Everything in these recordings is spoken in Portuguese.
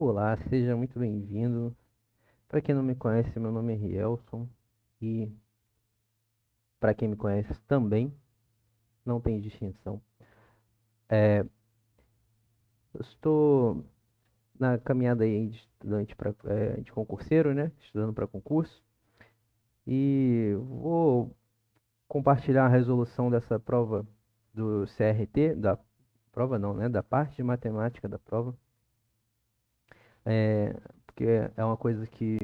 Olá, seja muito bem-vindo. Para quem não me conhece, meu nome é Rielson e para quem me conhece também, não tem distinção. Eu estou na caminhada aí de estudante de concurseiro, né? Estudando para concurso e vou compartilhar a resolução dessa prova do CRT, da prova não, né? Da parte de matemática da prova, é, porque é uma coisa que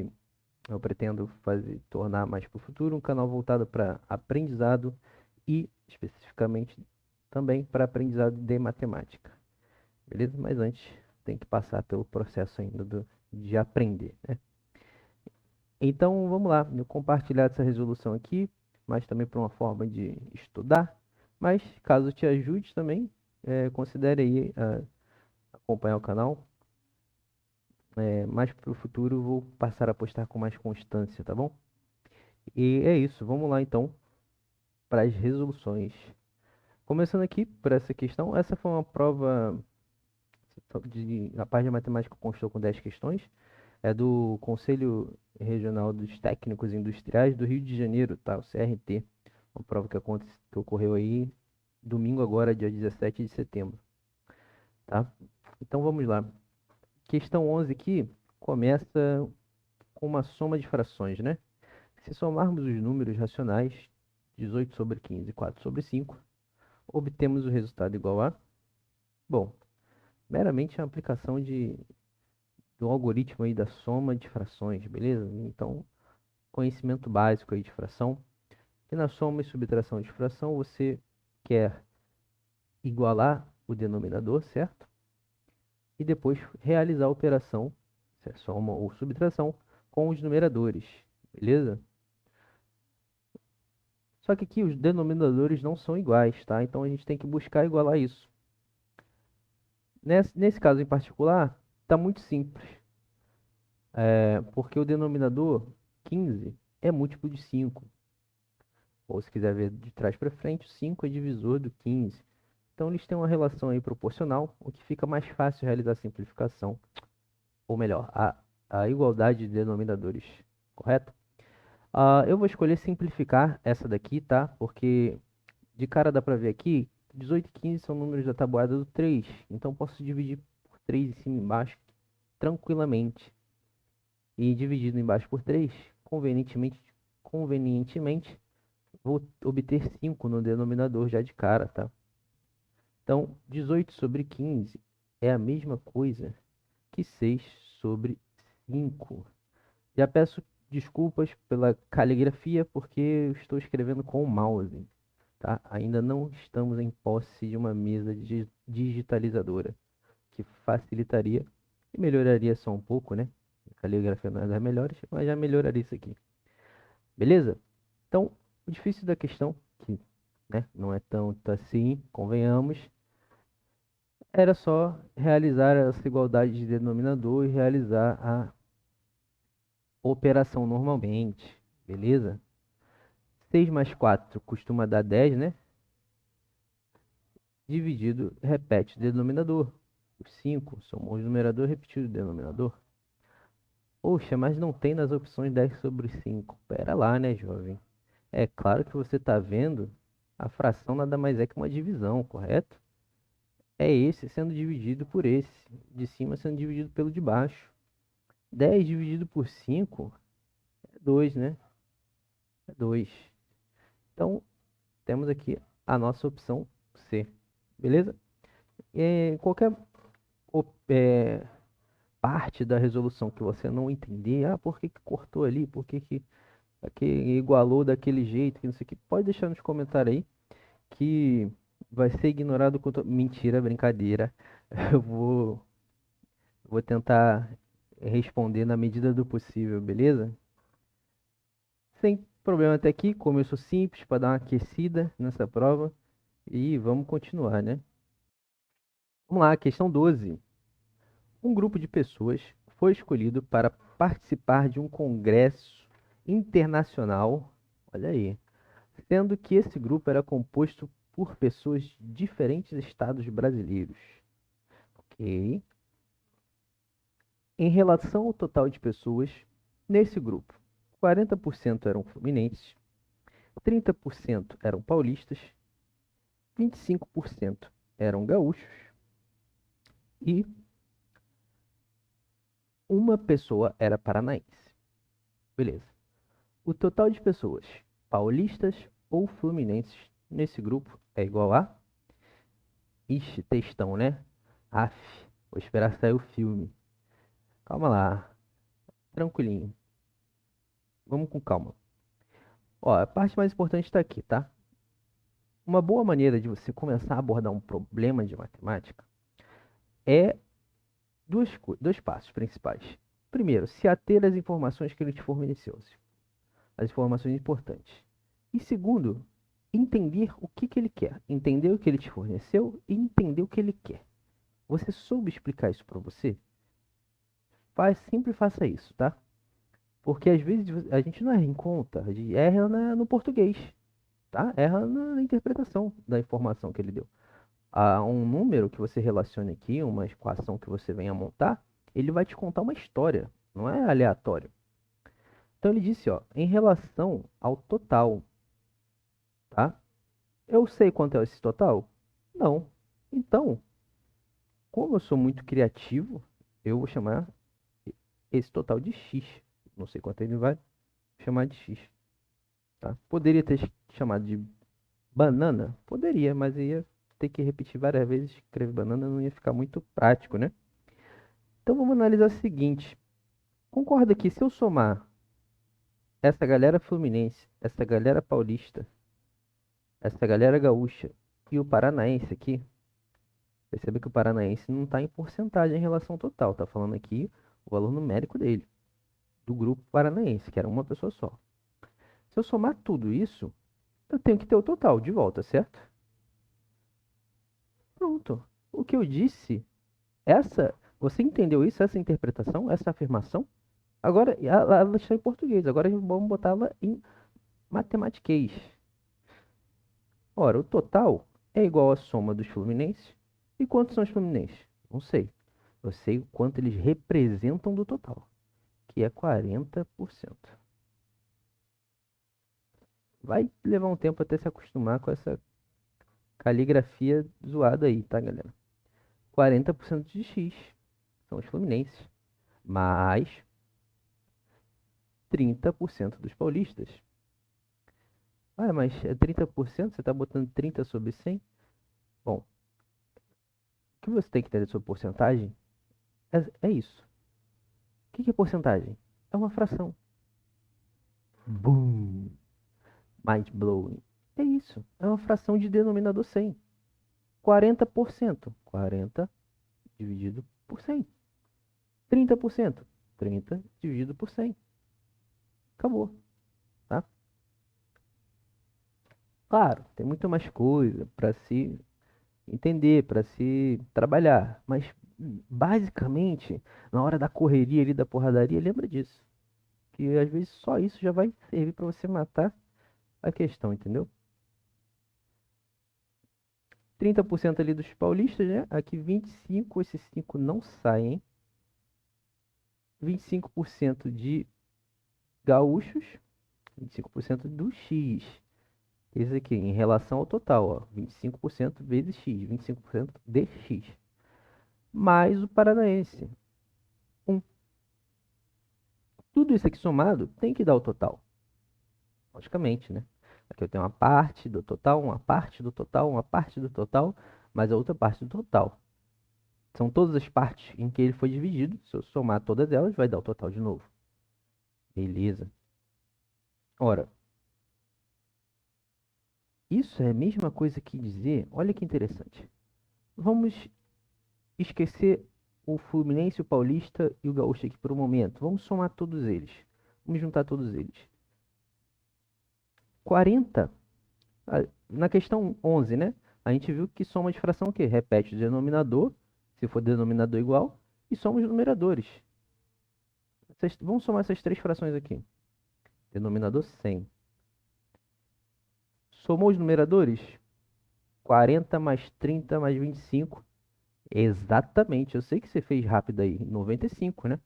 eu pretendo fazer, tornar mais para o futuro um canal voltado para aprendizado e especificamente também para aprendizado de matemática. Beleza? Mas antes tem que passar pelo processo ainda de aprender, né? Então vamos lá, eu compartilhar essa resolução aqui, mas também para uma forma de estudar. Mas caso te ajude também, considere aí acompanhar o canal. Mais para o futuro eu vou passar a postar com mais constância, tá bom? E é isso, vamos lá então para as resoluções. Começando aqui por essa questão, essa foi uma prova a parte de matemática constou com 10 questões. É do Conselho Regional dos Técnicos Industriais do Rio de Janeiro, tá? O CRT. Uma prova que ocorreu aí domingo agora, dia 17 de setembro, tá? Então vamos lá. Questão 11 aqui começa com uma soma de frações, né? Se somarmos os números racionais, 18 sobre 15 e 4 sobre 5, obtemos o resultado igual a... Bom, meramente a aplicação do algoritmo aí da soma de frações, beleza? Então, conhecimento básico aí de fração. E na soma e subtração de fração, você quer igualar o denominador, certo? E depois realizar a operação, se é soma ou subtração, com os numeradores, beleza? Só que aqui os denominadores não são iguais, tá? Então a gente tem que buscar igualar isso. Nesse caso em particular, está muito simples. Porque o denominador 15 é múltiplo de 5. Ou se quiser ver de trás para frente, o 5 é divisor do 15. Então eles têm uma relação aí proporcional, o que fica mais fácil realizar a simplificação, ou melhor, a igualdade de denominadores, correto? Eu vou escolher simplificar essa daqui, tá? Porque de cara dá para ver aqui, 18 e 15 são números da tabuada do 3, então posso dividir por 3 em cima e embaixo tranquilamente. E dividido embaixo por 3, convenientemente vou obter 5 no denominador já de cara, tá? Então, 18 sobre 15 é a mesma coisa que 6 sobre 5. Já peço desculpas pela caligrafia, porque eu estou escrevendo com o mouse, tá? Ainda não estamos em posse de uma mesa digitalizadora, que facilitaria e melhoraria só um pouco, né? A caligrafia não é das melhores, mas já melhoraria isso aqui. Beleza? Então, o difícil da questão, que né, não é tanto assim, convenhamos, era só realizar essa igualdade de denominador e realizar a operação normalmente, beleza? 6 mais 4 costuma dar 10, né? Dividido, repete o denominador. Os 5 somos o numerador repetido o denominador. Poxa, mas não tem nas opções 10 sobre 5. Pera lá, né, jovem? É claro que você está vendo, a fração nada mais é que uma divisão, correto? É esse sendo dividido por esse, de cima sendo dividido pelo de baixo. 10 dividido por 5 é 2, né? É 2. Então, temos aqui a nossa opção C, beleza? Qualquer parte da resolução que você não entender, por que que cortou ali, por que que igualou daquele jeito, que não sei o que, pode deixar nos comentários aí, que vai ser ignorado quanto... Mentira, brincadeira. Eu vou tentar responder na medida do possível, beleza? Sem problema até aqui, começou simples para dar uma aquecida nessa prova e vamos continuar, né? Vamos lá, questão 12. Um grupo de pessoas foi escolhido para participar de um congresso internacional, olha aí, sendo que esse grupo era composto por pessoas de diferentes estados brasileiros. Ok. Em relação ao total de pessoas nesse grupo, 40% eram fluminenses, 30% eram paulistas, 25% eram gaúchos e uma pessoa era paranaense. Beleza. O total de pessoas paulistas ou fluminenses nesse grupo é igual a... Ixi, textão, né? Aff, vou esperar sair o filme. Calma lá, tranquilinho. Vamos com calma. Ó, a parte mais importante está aqui, tá? Uma boa maneira de você começar a abordar um problema de matemática é dois passos principais. Primeiro, se ater às informações que ele te forneceu, as informações importantes. E segundo, entender o que ele quer, entender o que ele te forneceu e entender o que ele quer. Você soube explicar isso para você? Sempre faça isso, tá? Porque às vezes a gente não erra em conta, a gente erra no português, tá? Erra na interpretação da informação que ele deu. Um número que você relacione aqui, uma equação que você venha montar, ele vai te contar uma história, não é aleatório. Então ele disse, ó, em relação ao total, tá? Eu sei quanto é esse total? Não. Então, como eu sou muito criativo, eu vou chamar esse total de x. Não sei quanto ele vai chamar de x, tá? Poderia ter chamado de banana? Poderia, mas ia ter que repetir várias vezes, escrever banana não ia ficar muito prático, né? Então vamos analisar o seguinte. Concorda que se eu somar essa galera fluminense, essa galera paulista, essa galera gaúcha e o paranaense aqui, perceba que o paranaense não está em porcentagem em relação ao total, está falando aqui o valor numérico dele, do grupo paranaense, que era uma pessoa só. Se eu somar tudo isso, eu tenho que ter o total de volta, certo? Pronto. O que eu disse, você entendeu isso, essa interpretação, essa afirmação? Agora, ela está em português, agora vamos botá-la em matematiquês. Ora, o total é igual à soma dos fluminenses. E quantos são os fluminenses? Não sei. Eu sei o quanto eles representam do total, que é 40%. Vai levar um tempo até se acostumar com essa caligrafia zoada aí, tá, galera? 40% de X são os fluminenses, mais 30% dos paulistas. Ah, mas é 30%? Você está botando 30 sobre 100? Bom, o que você tem que entender sobre porcentagem é isso. O que é porcentagem? É uma fração. Boom! Mind blowing. É isso. É uma fração de denominador 100. 40%. 40 dividido por 100. 30%. 30 dividido por 100. Acabou. Tá? Claro, tem muito mais coisa para se entender, para se trabalhar. Mas, basicamente, na hora da correria ali, da porradaria, lembra disso. Que às vezes só isso já vai servir para você matar a questão, entendeu? 30% ali dos paulistas, né? Aqui 25, esses 5 não saem. 25% de gaúchos, 25% do X. Esse aqui, em relação ao total, ó, 25% vezes X, 25% de X. Mais o paranaense, 1. Tudo isso aqui somado tem que dar o total. Logicamente, né? Aqui eu tenho uma parte do total, uma parte do total, uma parte do total, mais a outra parte do total. São todas as partes em que ele foi dividido. Se eu somar todas elas, vai dar o total de novo. Beleza. Ora, isso é a mesma coisa que dizer, olha que interessante. Vamos esquecer o Fluminense, o Paulista e o Gaúcho aqui por um momento. Vamos somar todos eles. Vamos juntar todos eles. 40, na questão 11, né? A gente viu que soma de fração o quê? Repete o denominador, se for denominador igual, e soma os numeradores. Vamos somar essas três frações aqui. Denominador 100. Somou os numeradores? 40 mais 30 mais 25 Exatamente, eu sei que você fez rápido aí, 95, né?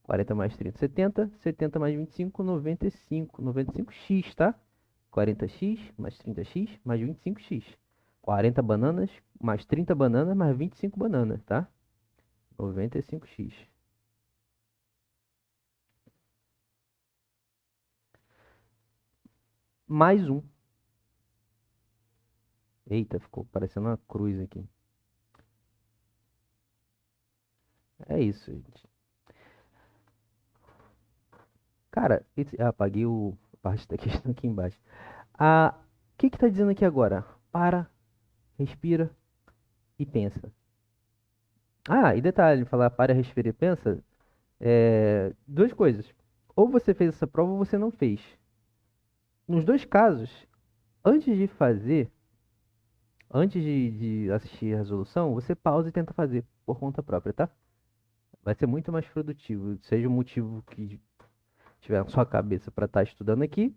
40 mais 30, 70. 70 mais 25, 95. 95x, tá? 40x mais 30x mais 25x. 40 bananas mais 30 bananas mais 25 bananas, tá? 95x. Mais um. Eita, ficou parecendo uma cruz aqui. É isso, gente. Cara, apaguei a parte da questão aqui embaixo. O que que tá dizendo aqui agora? Para, respira e pensa. Ah, e detalhe, falar para, respira e pensa, duas coisas. Ou você fez essa prova ou você não fez. Nos dois casos, antes de fazer, antes de assistir a resolução, você pausa e tenta fazer por conta própria, tá? Vai ser muito mais produtivo. Seja o motivo que tiver na sua cabeça para estar estudando aqui,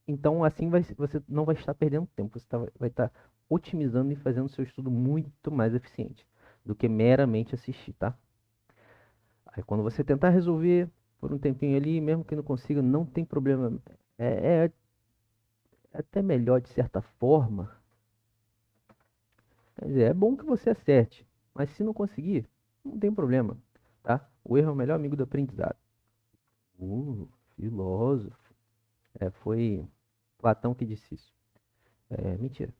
então assim você não vai estar perdendo tempo. Você vai estar otimizando e fazendo o seu estudo muito mais eficiente do que meramente assistir, tá? Aí quando você tentar resolver por um tempinho ali, mesmo que não consiga, não tem problema. É até melhor de certa forma. Quer dizer, é bom que você acerte, mas se não conseguir, não tem problema, tá? O erro é o melhor amigo do aprendizado. Filósofo. Foi Platão que disse isso. Mentira,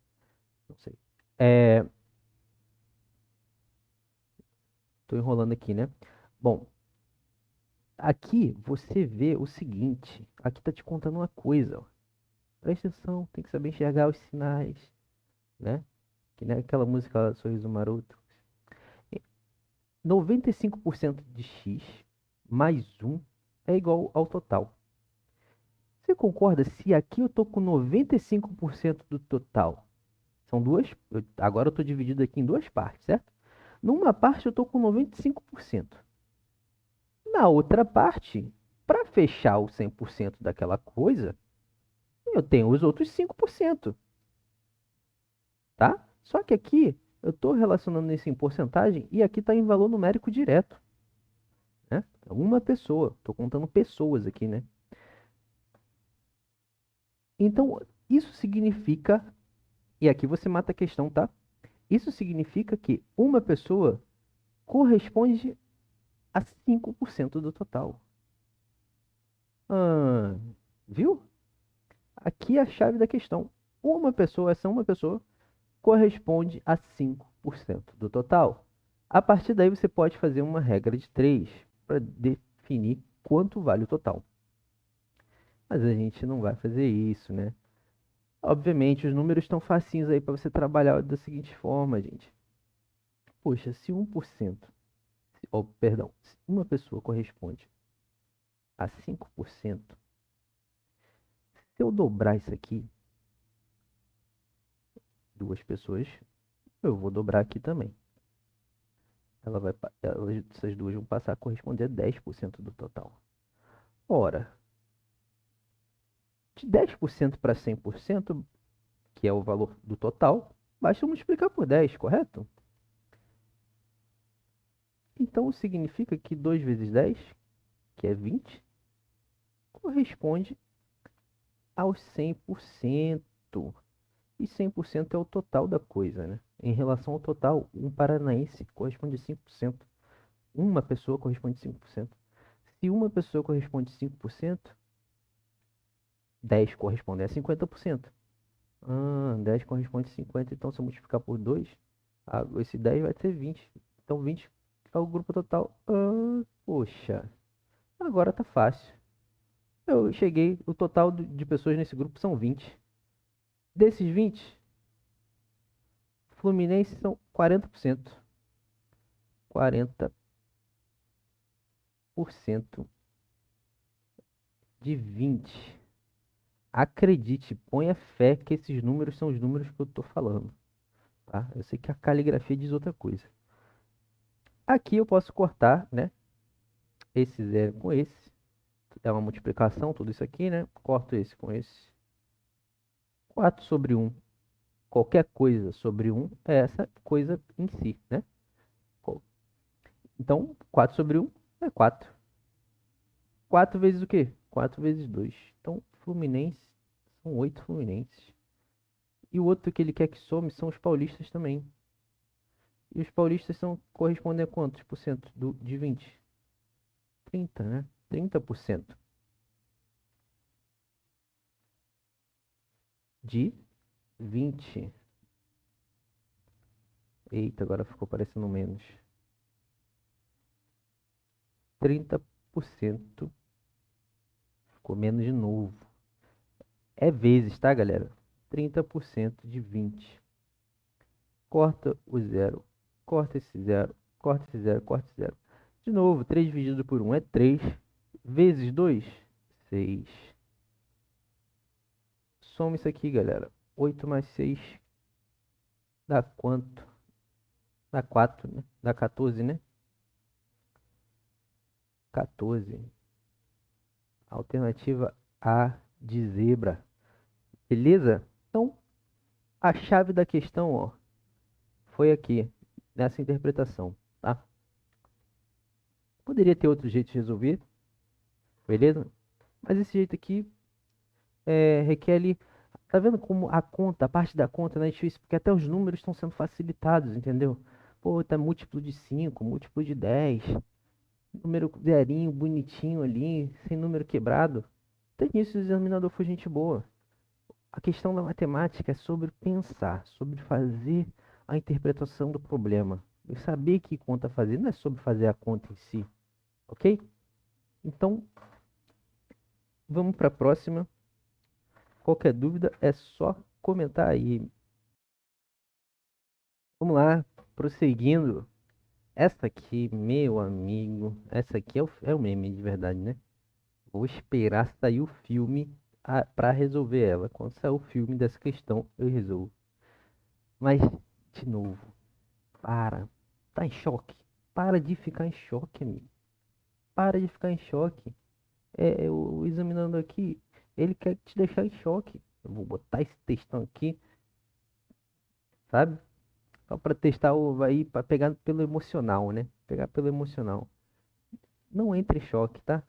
não sei. É, tô enrolando aqui, né? Bom, aqui você vê o seguinte. Aqui tá te contando uma coisa, ó. Presta atenção, tem que saber enxergar os sinais, né? Que nem aquela música lá, Sorriso Maroto. 95% de x mais um é igual ao total. Você concorda se aqui eu tô com 95% do total? São duas. Agora eu estou dividido aqui em duas partes, certo? Numa parte eu estou com 95%. Na outra parte, para fechar o 100% daquela coisa, eu tenho os outros 5%, tá? Só que aqui eu estou relacionando isso em porcentagem e aqui está em valor numérico direto, né? Uma pessoa. Estou contando pessoas aqui, né? Então, isso significa, e aqui você mata a questão, tá? Isso significa que uma pessoa corresponde a 5% do total. Ah, viu? Aqui é a chave da questão. Essa uma pessoa, corresponde a 5% do total. A partir daí você pode fazer uma regra de 3 para definir quanto vale o total. Mas a gente não vai fazer isso, né? Obviamente, os números estão facinhos aí para você trabalhar da seguinte forma, gente. Poxa, se 1%, perdão, se uma pessoa corresponde a 5%, se eu dobrar isso aqui, duas pessoas, eu vou dobrar aqui também. Essas duas vão passar a corresponder a 10% do total. Ora, de 10% para 100%, que é o valor do total, basta multiplicar por 10, correto? Então significa que 2 vezes 10, que é 20, corresponde aos 100%. E 100% é o total da coisa, né? Em relação ao total, um paranaense corresponde a 5%. Uma pessoa corresponde a 5%. Se uma pessoa corresponde a 5%, 10 corresponde a 50%. 10 corresponde a 50, então se eu multiplicar por 2, esse 10 vai ser 20. Então 20 é o grupo total. Poxa, agora tá fácil. Eu cheguei, o total de pessoas nesse grupo são 20. Desses 20, Fluminense são 40%. 40% de 20. Acredite, ponha fé que esses números são os números que eu tô falando, tá? Eu sei que a caligrafia diz outra coisa. Aqui eu posso cortar, né? Esse zero com esse. É uma multiplicação, tudo isso aqui, né? Corto esse com esse. 4 sobre 1 Qualquer coisa sobre 1 é essa coisa em si, né? Então, 4 sobre 1 é 4. 4 vezes o quê? 4 vezes 2. Então, Fluminense são 8 Fluminenses. E o outro que ele quer que some são os paulistas também. E os paulistas correspondem a quantos por cento de 20? 30, né? 30% de 20. Eita, agora ficou parecendo menos. 30% ficou menos de novo. É vezes, tá, galera? 30% de 20. Corta o zero. Corta esse zero. Corta esse zero. Corta esse zero. De novo, 3 dividido por 1 é 3. Vezes 2, 6. Soma isso aqui, galera. 8 mais 6 dá quanto? Dá 4, né? Dá 14, né? 14. Alternativa A de zebra. Beleza? Então, a chave da questão, ó, foi aqui, nessa interpretação, tá? Poderia ter outro jeito de resolver, beleza? Mas esse jeito aqui requer ali. Tá vendo como a conta, a parte da conta não é difícil? Porque até os números estão sendo facilitados, entendeu? Pô, tá múltiplo de 5, múltiplo de 10, número zerinho, bonitinho ali, sem número quebrado. Até nisso o examinador foi gente boa. A questão da matemática é sobre pensar, sobre fazer a interpretação do problema. E saber que conta fazer, não é sobre fazer a conta em si, ok? Então, vamos para a próxima. Qualquer dúvida é só comentar aí. Vamos lá, prosseguindo. Essa aqui, meu amigo, essa aqui é o meme de verdade, né? Vou esperar sair o filme para resolver ela. Quando sair o filme dessa questão, eu resolvo. Mas, de novo, tá em choque. Para de ficar em choque, amigo. Para de ficar em choque. O examinando aqui, ele quer te deixar em choque. Eu vou botar esse textão aqui, sabe? Só para testar aí, para pegar pelo emocional, né? Pegar pelo emocional. Não entre em choque, tá?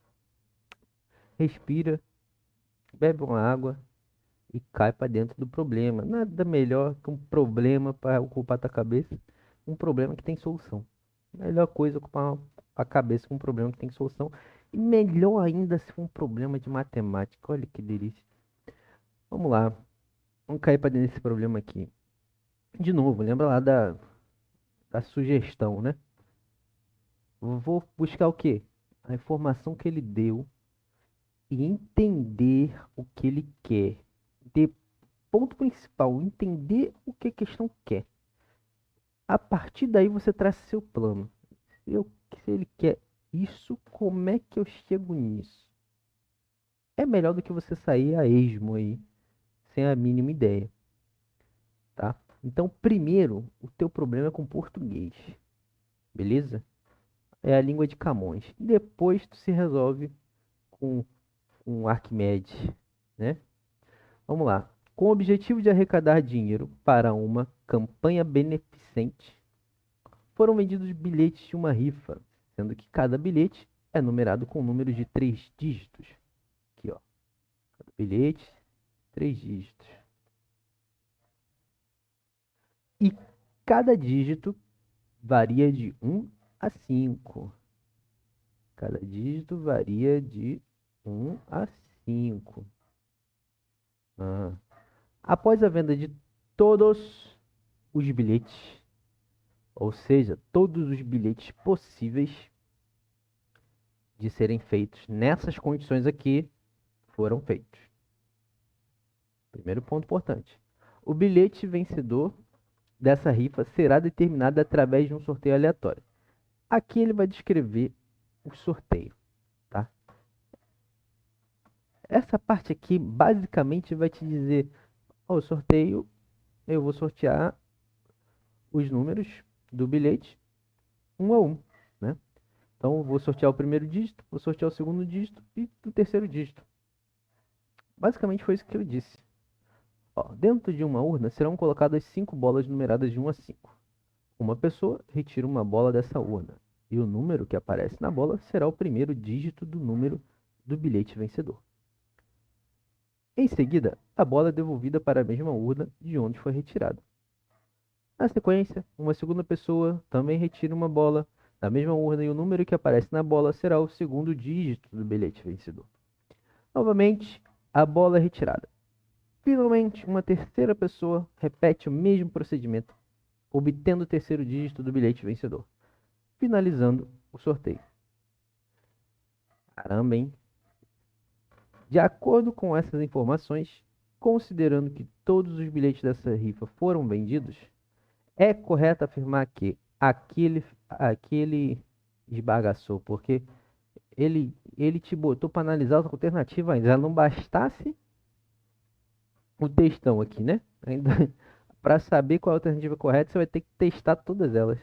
Respira, bebe uma água e cai para dentro do problema. Nada melhor que um problema para ocupar tua cabeça. Um problema que tem solução. Melhor coisa é ocupar a cabeça com um problema que tem solução. E melhor ainda se for um problema de matemática. Olha que delícia. Vamos lá. Vamos cair para dentro desse problema aqui. De novo, lembra lá da sugestão, né? Vou buscar o quê? A informação que ele deu e entender o que ele quer. De ponto principal, entender o que a questão quer. A partir daí você traça seu plano. Se ele quer isso, como é que eu chego nisso? É melhor do que você sair a esmo aí, sem a mínima ideia, tá? Então, primeiro, o teu problema é com português, beleza? É a língua de Camões. Depois tu se resolve com Arquimedes, né? Vamos lá. Com o objetivo de arrecadar dinheiro para uma campanha beneficente, foram vendidos bilhetes de uma rifa, sendo que cada bilhete é numerado com números de 3 dígitos. Aqui, ó. Cada bilhete, 3 dígitos. E cada dígito varia de 1 a 5. Cada dígito varia de 1 a 5. Ah. Após a venda de todos os bilhetes, ou seja, todos os bilhetes possíveis de serem feitos nessas condições aqui, foram feitos. Primeiro ponto importante. O bilhete vencedor dessa rifa será determinado através de um sorteio aleatório. Aqui ele vai descrever o sorteio, tá? Essa parte aqui basicamente vai te dizer, o sorteio, eu vou sortear os números do bilhete um a um, né? Então, vou sortear o primeiro dígito, vou sortear o segundo dígito e o terceiro dígito. Basicamente foi isso que eu disse. Ó, dentro de uma urna serão colocadas 5 bolas numeradas de 1 a 5. Uma pessoa retira uma bola dessa urna, e o número que aparece na bola será o primeiro dígito do número do bilhete vencedor. Em seguida, a bola é devolvida para a mesma urna de onde foi retirada. Na sequência, uma segunda pessoa também retira uma bola da mesma urna e o número que aparece na bola será o segundo dígito do bilhete vencedor. Novamente, a bola é retirada. Finalmente, uma terceira pessoa repete o mesmo procedimento, obtendo o terceiro dígito do bilhete vencedor, finalizando o sorteio. Caramba, hein? De acordo com essas informações, considerando que todos os bilhetes dessa rifa foram vendidos, é correto afirmar que aquele esbagaçou, porque ele te botou para analisar as alternativas ainda. Já não bastasse o textão aqui, né? Ainda para saber qual é a alternativa correta, você vai ter que testar todas elas.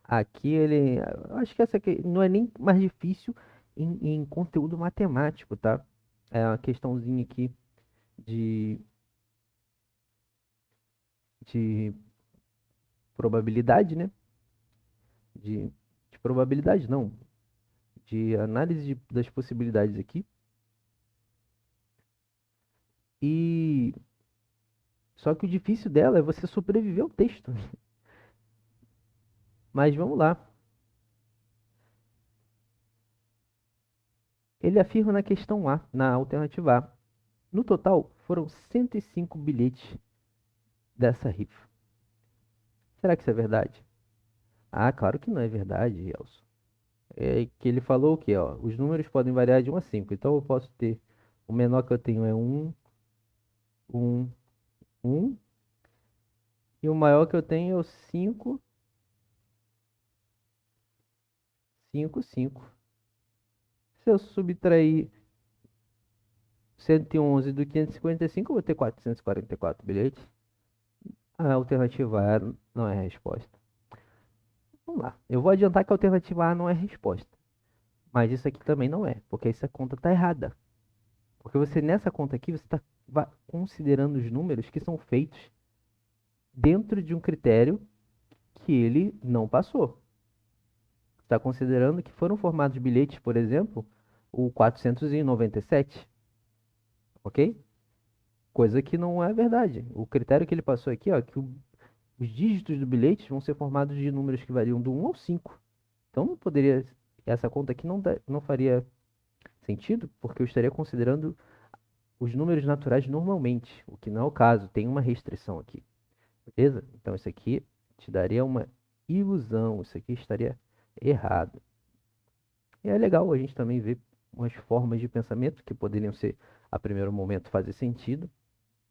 Aqui ele, eu acho que essa aqui não é nem mais difícil em conteúdo matemático, tá? É uma questãozinha aqui de, de probabilidade, né? De probabilidade, não. De análise das possibilidades aqui. E só que o difícil dela é você sobreviver ao texto. Mas vamos lá. Ele afirma na questão A, na alternativa A. No total, foram 105 bilhetes dessa rifa. Será que isso é verdade? Ah, claro que não é verdade, Elson. É que ele falou que, ó, os números podem variar de 1 a 5. Então eu posso ter, o menor que eu tenho é 1, 1, 1. E o maior que eu tenho é o 5, 5, 5. Se eu subtrair 111 do 555, eu vou ter 444 bilhetes. A alternativa A não é a resposta. Vamos lá. Eu vou adiantar que a alternativa A não é a resposta. Mas isso aqui também não é, porque essa conta está errada. Porque você, nessa conta aqui, você está considerando os números que são feitos dentro de um critério que ele não passou. Está considerando que foram formados bilhetes, por exemplo, o 497, ok? Coisa que não é verdade. O critério que ele passou aqui, ó, que os dígitos do bilhete vão ser formados de números que variam do 1 ao 5. Então não poderia, essa conta aqui não faria sentido, porque eu estaria considerando os números naturais normalmente, o que não é o caso, tem uma restrição aqui, beleza? Então isso aqui te daria uma ilusão, isso aqui estaria errado. E é legal a gente também ver umas formas de pensamento que poderiam ser, a primeiro momento, fazer sentido,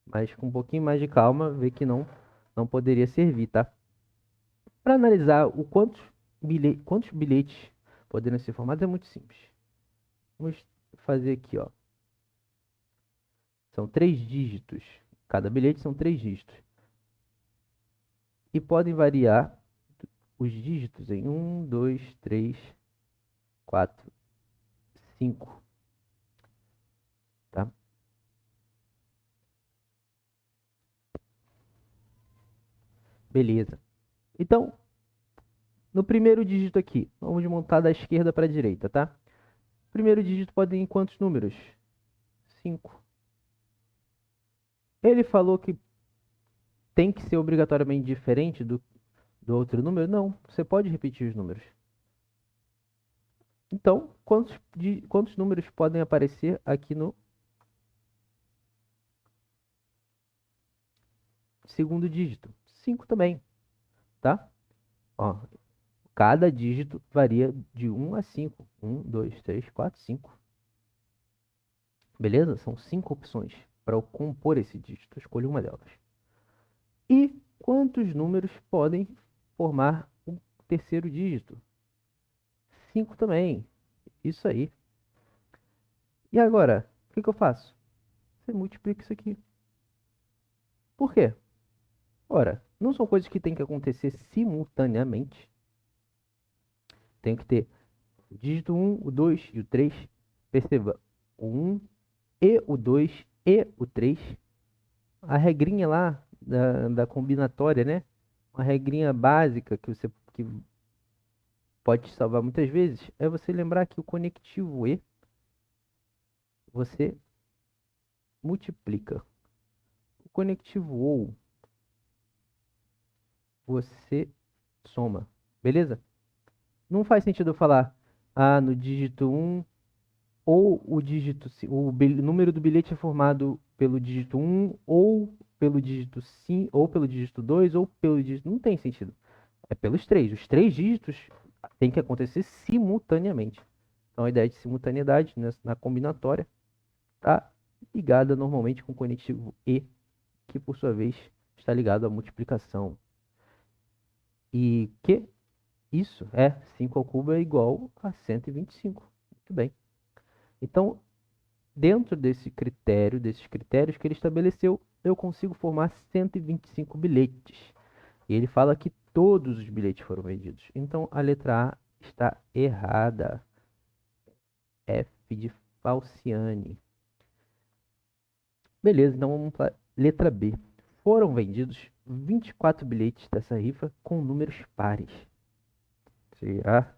mas com um pouquinho mais de calma, ver que não poderia servir, tá? Para analisar o quantos bilhetes poderiam ser formados é muito simples. Vamos fazer aqui, ó. São 3 dígitos. Cada bilhete são 3 dígitos. E podem variar os dígitos em 1, 2, 3, 4, 5. Tá? Beleza. Então, no primeiro dígito aqui, vamos montar da esquerda para a direita, tá? Primeiro dígito pode ir em quantos números? 5. Ele falou que tem que ser obrigatoriamente diferente do outro número? Não, você pode repetir os números. Então, quantos números podem aparecer aqui no segundo dígito? 5 também, tá? Ó, cada dígito varia de 1 a 5. 1, 2, 3, 4, 5. Beleza? São 5 opções para eu compor esse dígito. Escolha uma delas. E quantos números podem formar o terceiro dígito? 5 também. Isso aí. E agora, o que eu faço? Você multiplica isso aqui. Por quê? Ora, não são coisas que têm que acontecer simultaneamente. Tem que ter o dígito 1, o 2 e o 3. Perceba, o 1 e o 2 e o 3 a regrinha lá da combinatória, né? Uma regrinha básica que pode te salvar muitas vezes é você lembrar que o conectivo E você multiplica. O conectivo OU você soma. Beleza? Não faz sentido eu falar no dígito 1 ou o dígito, número do bilhete é formado pelo dígito 1 ou pelo dígito 5, ou pelo dígito 2 ou pelo dígito. Não tem sentido. É pelos três. Os três dígitos tem que acontecer simultaneamente. Então a ideia de simultaneidade na combinatória está ligada normalmente com o conectivo E, que por sua vez está ligado à multiplicação. E que isso é 5 ao cubo é igual a 125. Muito bem. Então, dentro desses critérios que ele estabeleceu, eu consigo formar 125 bilhetes. E ele fala que todos os bilhetes foram vendidos. Então, a letra A está errada. F de Falciane. Beleza, então vamos para letra B. Foram vendidos 24 bilhetes dessa rifa com números pares. Será?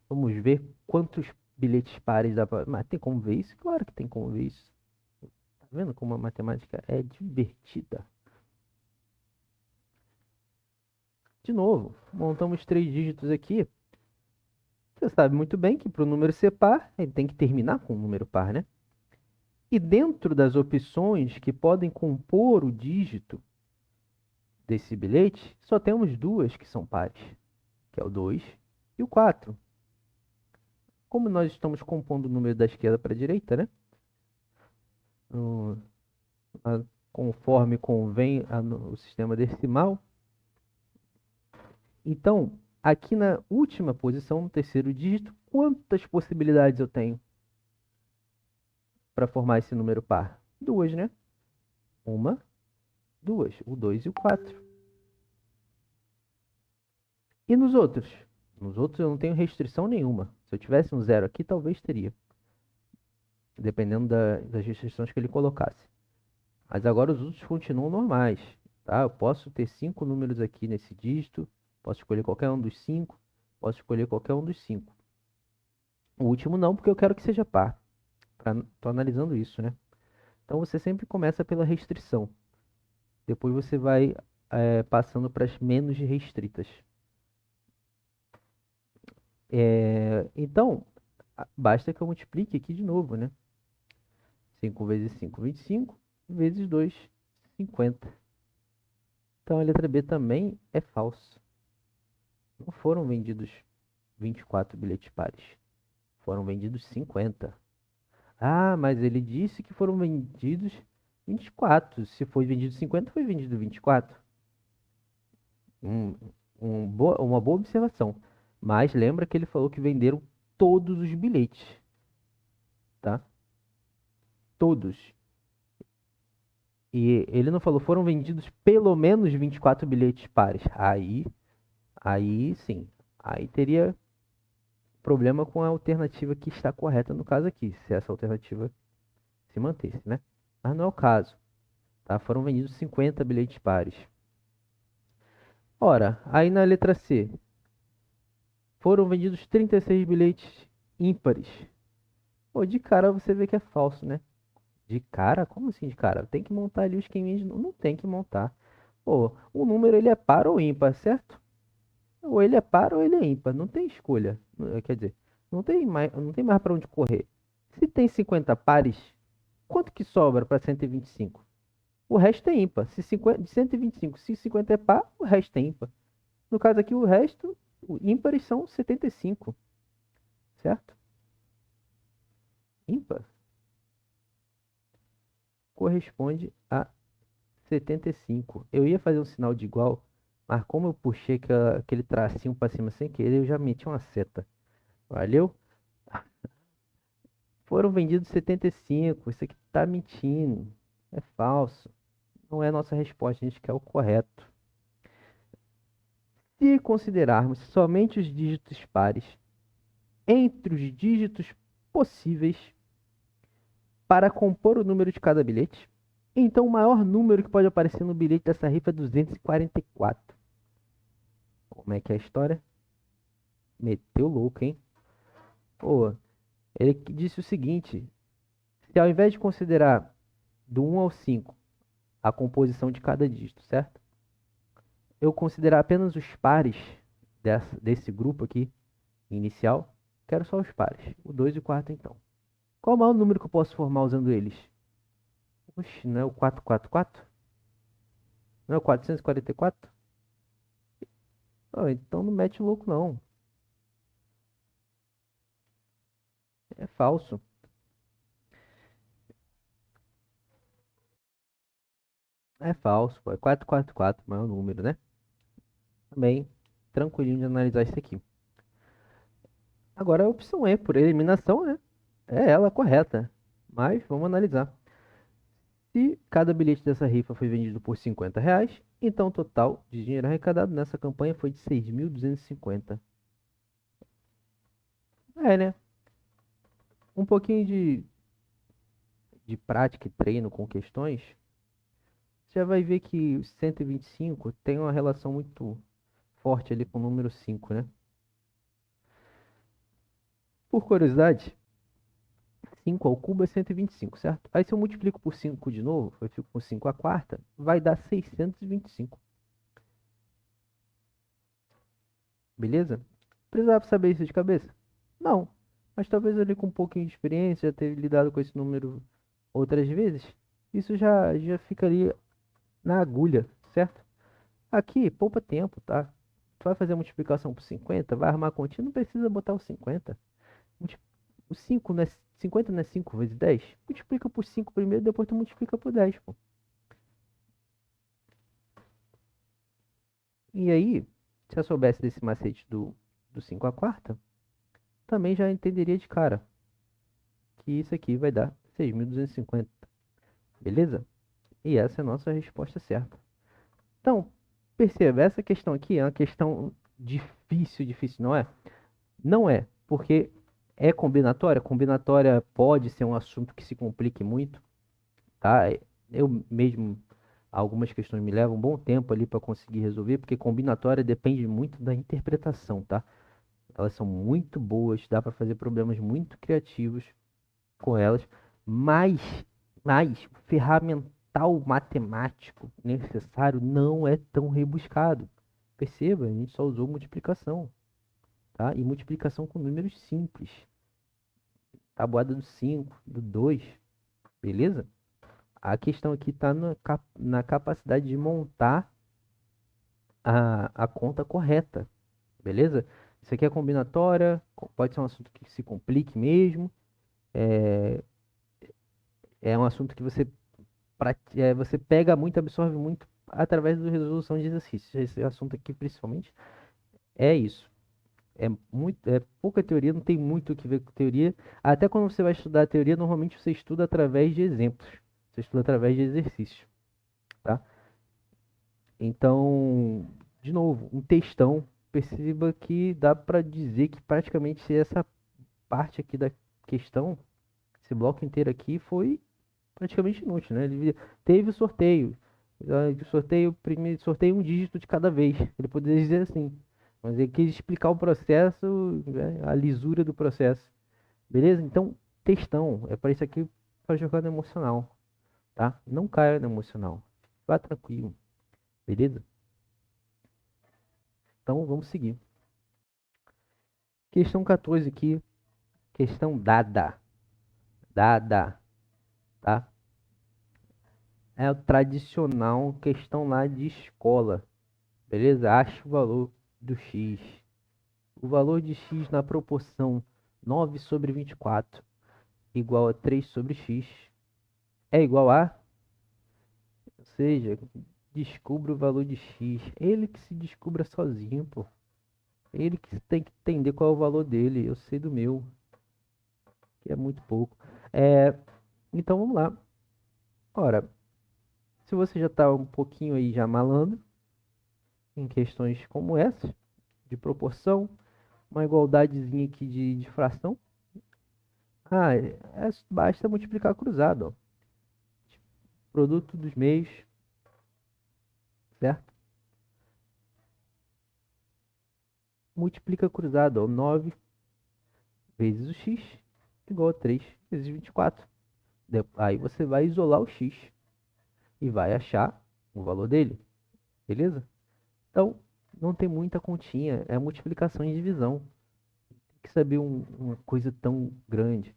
Vamos ver quantos bilhetes pares dá para. Mas tem como ver isso? Claro que tem como ver isso. Tá vendo como a matemática é divertida? De novo, montamos três dígitos aqui. Você sabe muito bem que para o número ser par, ele tem que terminar com um número par, né? E dentro das opções que podem compor o dígito desse bilhete, só temos duas que são pares, que é o 2 e o 4. Como nós estamos compondo o número da esquerda para a direita, né? Conforme convém o sistema decimal. Então, aqui na última posição, no terceiro dígito, quantas possibilidades eu tenho para formar esse número par? Duas, né? Uma, duas. O 2 e o 4. E nos outros? Nos outros eu não tenho restrição nenhuma. Se eu tivesse um zero aqui, talvez teria. Dependendo das restrições que ele colocasse. Mas agora os outros continuam normais. Tá? Eu posso ter 5 números aqui nesse dígito. Posso escolher qualquer um dos 5. Posso escolher qualquer um dos 5. O último não, porque eu quero que seja par. Estou analisando isso, né? Então você sempre começa pela restrição. Depois você vai passando para as menos restritas. Então, basta que eu multiplique aqui de novo, né? 5 vezes 5, 25. Vezes 2, 50. Então a letra B também é falso. Não foram vendidos 24 bilhetes pares. Foram vendidos 50. Ah, mas ele disse que foram vendidos 24. Se foi vendido 50, foi vendido 24. Uma boa observação. Mas lembra que ele falou que venderam todos os bilhetes, tá? Todos. E ele não falou, foram vendidos pelo menos 24 bilhetes pares. Aí sim. Aí teria problema com a alternativa que está correta no caso aqui, se essa alternativa se mantesse, né? Mas não é o caso, tá? Foram vendidos 50 bilhetes pares. Ora, aí na letra C, foram vendidos 36 bilhetes ímpares. Pô, de cara você vê que é falso, né? De cara? Como assim de cara? Tem que montar ali os esqueminha de novo. Não tem que montar. Pô, o número ele é par ou ímpar, certo? Ou ele é par ou ele é ímpar. Não tem escolha. Quer dizer, não tem mais para onde correr. Se tem 50 pares, quanto que sobra para 125? O resto é ímpar. De 125, se 50 é par, o resto é ímpar. No caso aqui, o resto, ímpares são 75, certo? Ímpar corresponde a 75. Eu ia fazer um sinal de igual, mas como eu puxei aquele tracinho para cima sem querer, eu já meti uma seta. Valeu? Foram vendidos 75. Isso aqui tá mentindo. É falso. Não é a nossa resposta, a gente quer o correto. Se considerarmos somente os dígitos pares entre os dígitos possíveis para compor o número de cada bilhete. Então, o maior número que pode aparecer no bilhete dessa rifa é 244. Como é que é a história? Meteu louco, hein? Pô, ele disse o seguinte: se ao invés de considerar do 1 ao 5 a composição de cada dígito, certo? Eu considerar apenas os pares desse grupo aqui, inicial, quero só os pares, o 2 e o 4 então. Qual o maior número que eu posso formar usando eles? Oxe, não é o 444? Não é o 444? Oh, então não mete louco não. É falso. É falso, pô. É 444, o maior número, né? Também tranquilinho de analisar isso aqui. Agora a opção E, por eliminação, né? É ela a correta. Mas vamos analisar. Se cada bilhete dessa rifa foi vendido por R$ 50, então o total de dinheiro arrecadado nessa campanha foi de 6.250. É, né? Um pouquinho de prática e treino com questões, você já vai ver que o 125 tem uma relação muito forte ali com o número 5, né? Por curiosidade, 5 ao cubo é 125, certo? Aí se eu multiplico por 5 de novo, eu fico com 5 à quarta, vai dar 625. Beleza? Precisava saber isso de cabeça? Não. Mas talvez ali com um pouquinho de experiência, já ter lidado com esse número outras vezes, isso já fica ali na agulha, certo? Aqui, poupa tempo, tá? Tu vai fazer a multiplicação por 50, vai arrumar a continha, não precisa botar o 50. O 5 não é, 50 não é 5 vezes 10? Multiplica por 5 primeiro, depois tu multiplica por 10, pô. E aí, se eu soubesse desse macete do 5 à quarta, também já entenderia de cara que isso aqui vai dar 6.250, beleza? E essa é a nossa resposta certa. Então, perceba, essa questão aqui é uma questão difícil, não é? Não é, porque é combinatória. Combinatória pode ser um assunto que se complique muito, tá? Eu mesmo, algumas questões me levam um bom tempo ali para conseguir resolver, porque combinatória depende muito da interpretação, tá? Elas são muito boas, dá para fazer problemas muito criativos com elas, mas, mas o ferramental matemático necessário não é tão rebuscado. Perceba, a gente só usou multiplicação, tá? E multiplicação com números simples. Tabuada do 5, do 2, beleza? A questão aqui está na capacidade de montar a conta correta, beleza? Isso aqui é combinatória, pode ser um assunto que se complique mesmo, é, é um assunto que você pega muito, absorve muito através da resolução de exercícios. Esse assunto aqui, principalmente, é isso. É pouca teoria, não tem muito o que ver com teoria. Até quando você vai estudar a teoria, normalmente você estuda através de exemplos. Você estuda através de exercícios, tá? Então, de novo, um textão. Perceba que dá para dizer que praticamente essa parte aqui da questão, esse bloco inteiro aqui, foi praticamente inútil, né? Ele teve o sorteio. O sorteio, primeiro, sorteio um dígito de cada vez. Ele poderia dizer assim. Mas ele quis explicar o processo, né, a lisura do processo. Beleza? Então, textão. É para isso aqui, para jogar no emocional. Tá? Não caia no emocional. Vá tranquilo. Beleza? Então, vamos seguir. Questão 14 aqui. Questão dada. Dada. Tá? É o tradicional questão lá de escola. Beleza? Ache o valor do x. O valor de x na proporção 9/24 igual a 3 sobre x é igual a, ou seja, descubra o valor de x. Ele que se descubra sozinho, pô. Ele que tem que entender qual é o valor dele. Eu sei do meu, que é muito pouco. Então vamos lá. Ora, se você já está um pouquinho aí já malandro em questões como essa, de proporção, uma igualdadezinha aqui de fração, Basta multiplicar cruzado, ó. Produto dos meios, certo? Multiplica cruzado, ó. 9 vezes o x igual a 3 vezes 24. Aí você vai isolar o x e vai achar o valor dele, beleza? Então, não tem muita continha, é multiplicação e divisão. Tem que saber uma coisa tão grande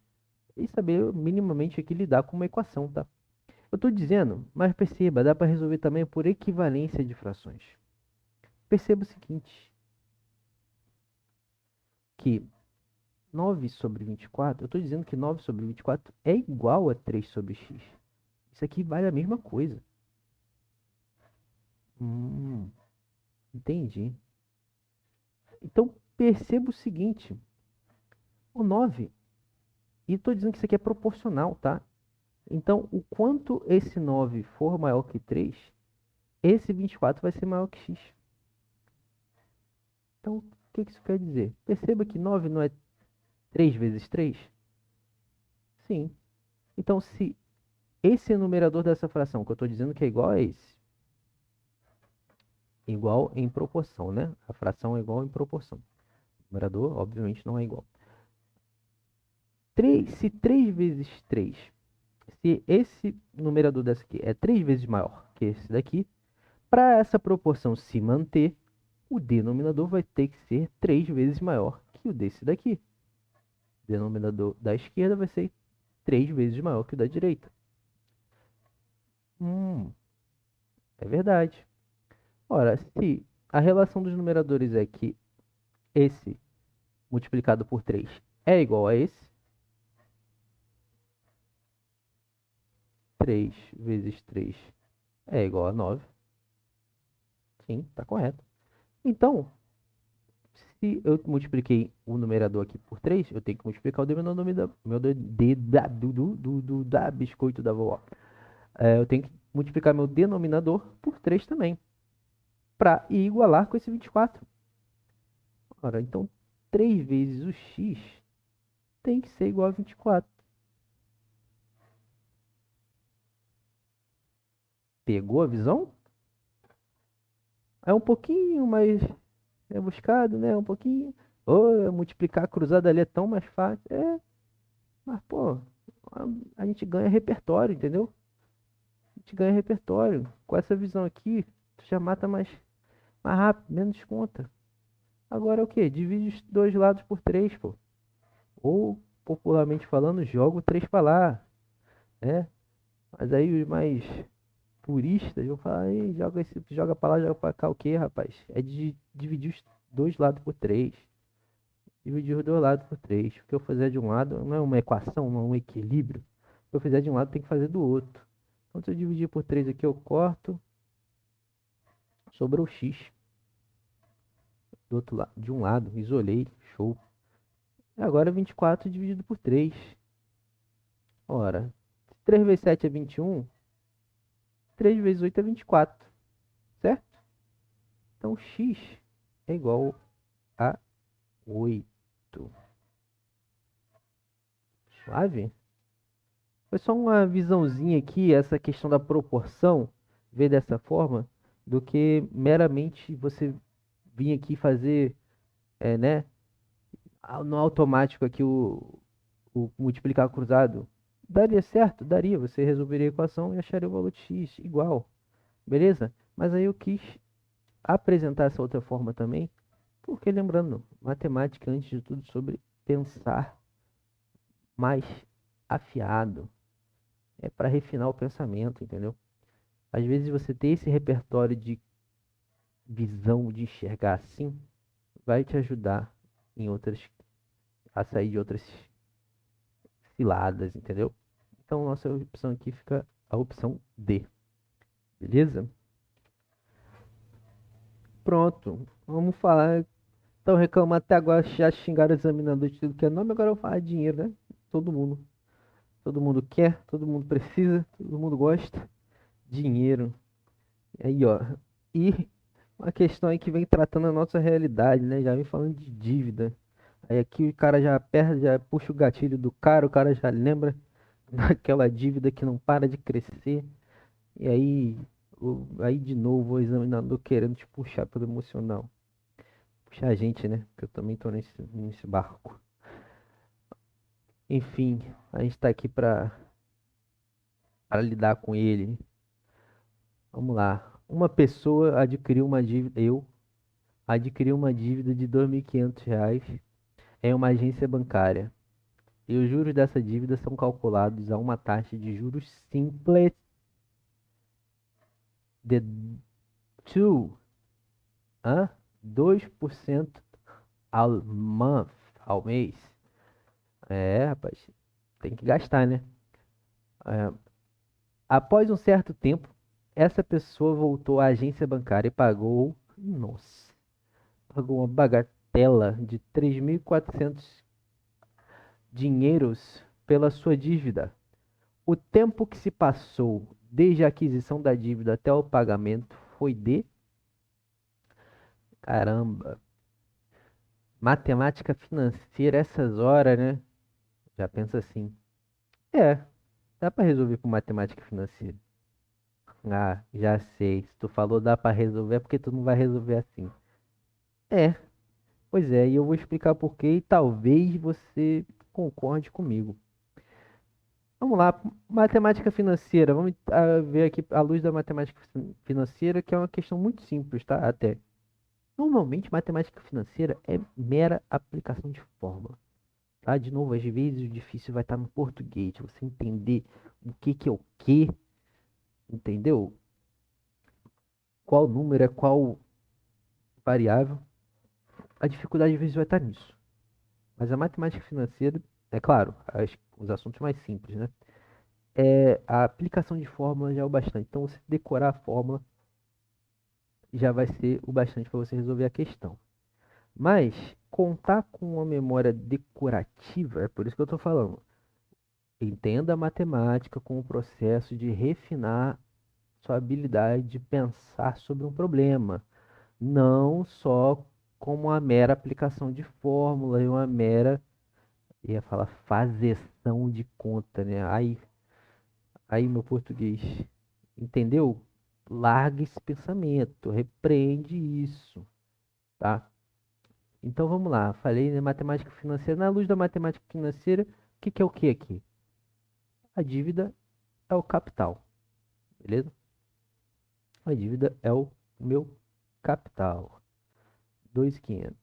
e saber minimamente aqui lidar com uma equação, tá? Eu estou dizendo, mas perceba, dá para resolver também por equivalência de frações. Perceba o seguinte, que 9 sobre 24, eu estou dizendo que 9 sobre 24 é igual a 3 sobre x. Isso aqui vale a mesma coisa. Entendi. Então, perceba o seguinte, o 9, e estou dizendo que isso aqui é proporcional, tá? Então, o quanto esse 9 for maior que 3, esse 24 vai ser maior que x. Então, o que isso quer dizer? Perceba que 9 não é 3 vezes 3? Sim. Então, se esse numerador dessa fração, que eu estou dizendo que é igual a esse, igual em proporção, né? A fração é igual em proporção. O numerador, obviamente, não é igual. Se 3 vezes 3, se esse numerador dessa aqui é 3 vezes maior que esse daqui, para essa proporção se manter, o denominador vai ter que ser 3 vezes maior que o desse daqui. O denominador da esquerda vai ser 3 vezes maior que o da direita. É verdade. Ora, se a relação dos numeradores é que esse multiplicado por 3 é igual a esse, 3 vezes 3 é igual a 9. Sim, está correto. Então, se eu multipliquei o numerador aqui por 3, eu tenho que multiplicar o denominador da biscoito da vovó. Eu tenho que multiplicar meu denominador por 3 também, para igualar com esse 24. Ora, então 3 vezes o x tem que ser igual a 24. Pegou a visão? É um pouquinho mais rebuscado, né? Um pouquinho. Ou multiplicar cruzado ali é tão mais fácil. Mas, pô, a gente ganha repertório, entendeu? A gente ganha repertório. Com essa visão aqui, tu já mata mais rápido, menos conta. Agora é o quê? Divide os dois lados por 3, pô. Ou, popularmente falando, joga o 3 para lá, né? Mas aí os mais puristas vão falar, ei, joga pra lá, joga pra cá o quê, rapaz? É de dividir os dois lados por 3. Dividir os dois lados por 3. O que eu fizer de um lado não é uma equação, não é um equilíbrio. O que eu fizer de um lado tem que fazer do outro. Então, se eu dividir por 3 aqui, eu corto. Sobrou x. Do outro lado, de um lado, isolei, show. E agora 24 dividido por 3. Ora, 3 vezes 7 é 21. 3 vezes 8 é 24. Certo? Então, x é igual a 8. Suave? Foi só uma visãozinha aqui, essa questão da proporção, ver dessa forma, do que meramente você vir aqui fazer, né, no automático aqui o multiplicar cruzado. Daria certo? Daria. Você resolveria a equação e acharia o valor de x igual. Beleza? Mas aí eu quis apresentar essa outra forma também, porque lembrando, matemática antes de tudo sobre pensar mais afiado. É para refinar o pensamento, entendeu? Às vezes você ter esse repertório de visão, de enxergar assim, vai te ajudar em outras, a sair de outras ciladas, entendeu? Então, nossa opção aqui fica a opção D, beleza? Pronto, vamos falar. Estão reclamando até agora, já xingaram o examinador de tudo que é nome, agora eu vou falar de dinheiro, né? Todo mundo. Todo mundo quer, todo mundo precisa, todo mundo gosta. Dinheiro. Aí, ó. E uma questão aí que vem tratando a nossa realidade, né? Já vem falando de dívida. Aí aqui o cara já aperta, já puxa o cara já lembra daquela dívida que não para de crescer. E aí, aí de novo o examinador querendo te puxar pelo emocional. Puxar a gente, né? Porque eu também tô nesse barco. Enfim, a gente tá aqui para lidar com ele. Vamos lá. Uma pessoa adquiriu uma dívida, eu adquiri uma dívida de R$ 2.500 em uma agência bancária. E os juros dessa dívida são calculados a uma taxa de juros simples de 2, 2% ao month, ao mês. É, rapaz, tem que gastar, né? É, após um certo tempo, essa pessoa voltou à agência bancária e pagou uma bagatela de 3.400 dinheiros pela sua dívida. O tempo que se passou desde a aquisição da dívida até o pagamento foi de, caramba, matemática financeira essas horas, né? Já pensa assim. É, dá para resolver com matemática financeira. Ah, já sei. Se tu falou dá para resolver, é porque tu não vai resolver assim. É, pois é, e eu vou explicar por quê e talvez você concorde comigo. Vamos lá, matemática financeira. Vamos ver aqui à luz da matemática financeira, que é uma questão muito simples, tá? Até. Normalmente, matemática financeira é mera aplicação de fórmula, tá? De novo, às vezes o difícil vai estar no português, você entender o que que é o que, entendeu? Qual número é qual variável. A dificuldade às vezes vai estar nisso. Mas a matemática financeira, é claro, os assuntos mais simples, né? A aplicação de fórmula já é o bastante. Então, você decorar a fórmula já vai ser o bastante para você resolver a questão. Mas contar com uma memória decorativa, é por isso que eu estou falando. Entenda a matemática como o processo de refinar sua habilidade de pensar sobre um problema, não só como uma mera aplicação de fórmula e uma mera, ia falar, fazeção de conta, né? Aí meu português, entendeu? Larga esse pensamento, repreende isso, tá? Então vamos lá, falei, né, matemática financeira. Na luz da matemática financeira, o que que é o que aqui? A dívida é o capital, beleza? A dívida é o meu capital. 2.500.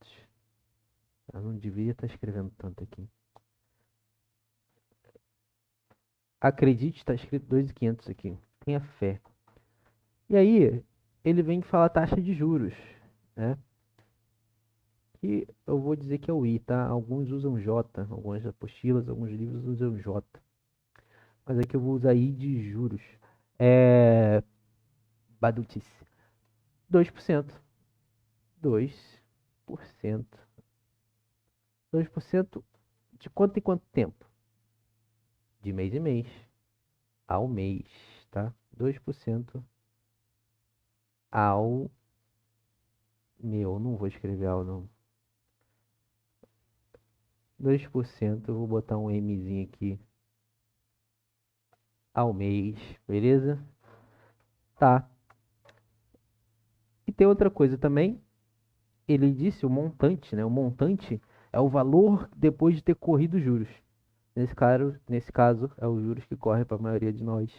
Eu não devia estar escrevendo tanto aqui. Acredite, está escrito 2.500 aqui. Tenha fé. E aí, ele vem falar taxa de juros, né? Que eu vou dizer que é o I, tá? Alguns usam J, algumas apostilas, alguns livros usam J. Mas aqui eu vou usar I de juros. É. Badutice. 2%. 2%. 2% de quanto em quanto tempo? De mês em mês. Ao mês, tá? 2% ao. Meu, não vou escrever ao não. 2%, eu vou botar um Mzinho aqui ao mês, beleza? Tá. E tem outra coisa também, ele disse o montante, né? O montante é o valor depois de ter corrido os juros. Nesse caso, é os juros que correm para a maioria de nós,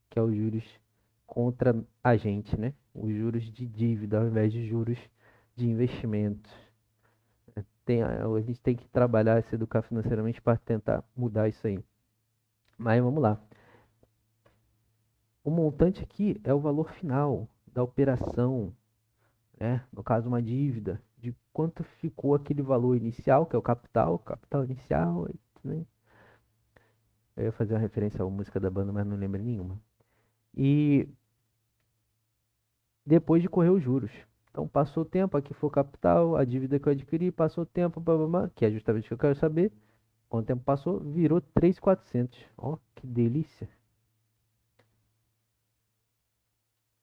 que é os juros contra a gente, né? Os juros de dívida ao invés de juros de investimento. A gente tem que trabalhar, se educar financeiramente para tentar mudar isso aí. Mas vamos lá. O montante aqui é o valor final da operação, né? No caso, uma dívida, de quanto ficou aquele valor inicial, que é o capital inicial, né? Eu ia fazer uma referência à música da banda, mas não lembro nenhuma. E depois de correr os juros. Então, passou o tempo, aqui foi o capital, a dívida que eu adquiri, passou o tempo, blá, blá, blá, que é justamente o que eu quero saber. Quanto tempo passou? Virou 3.400. Ó, que delícia.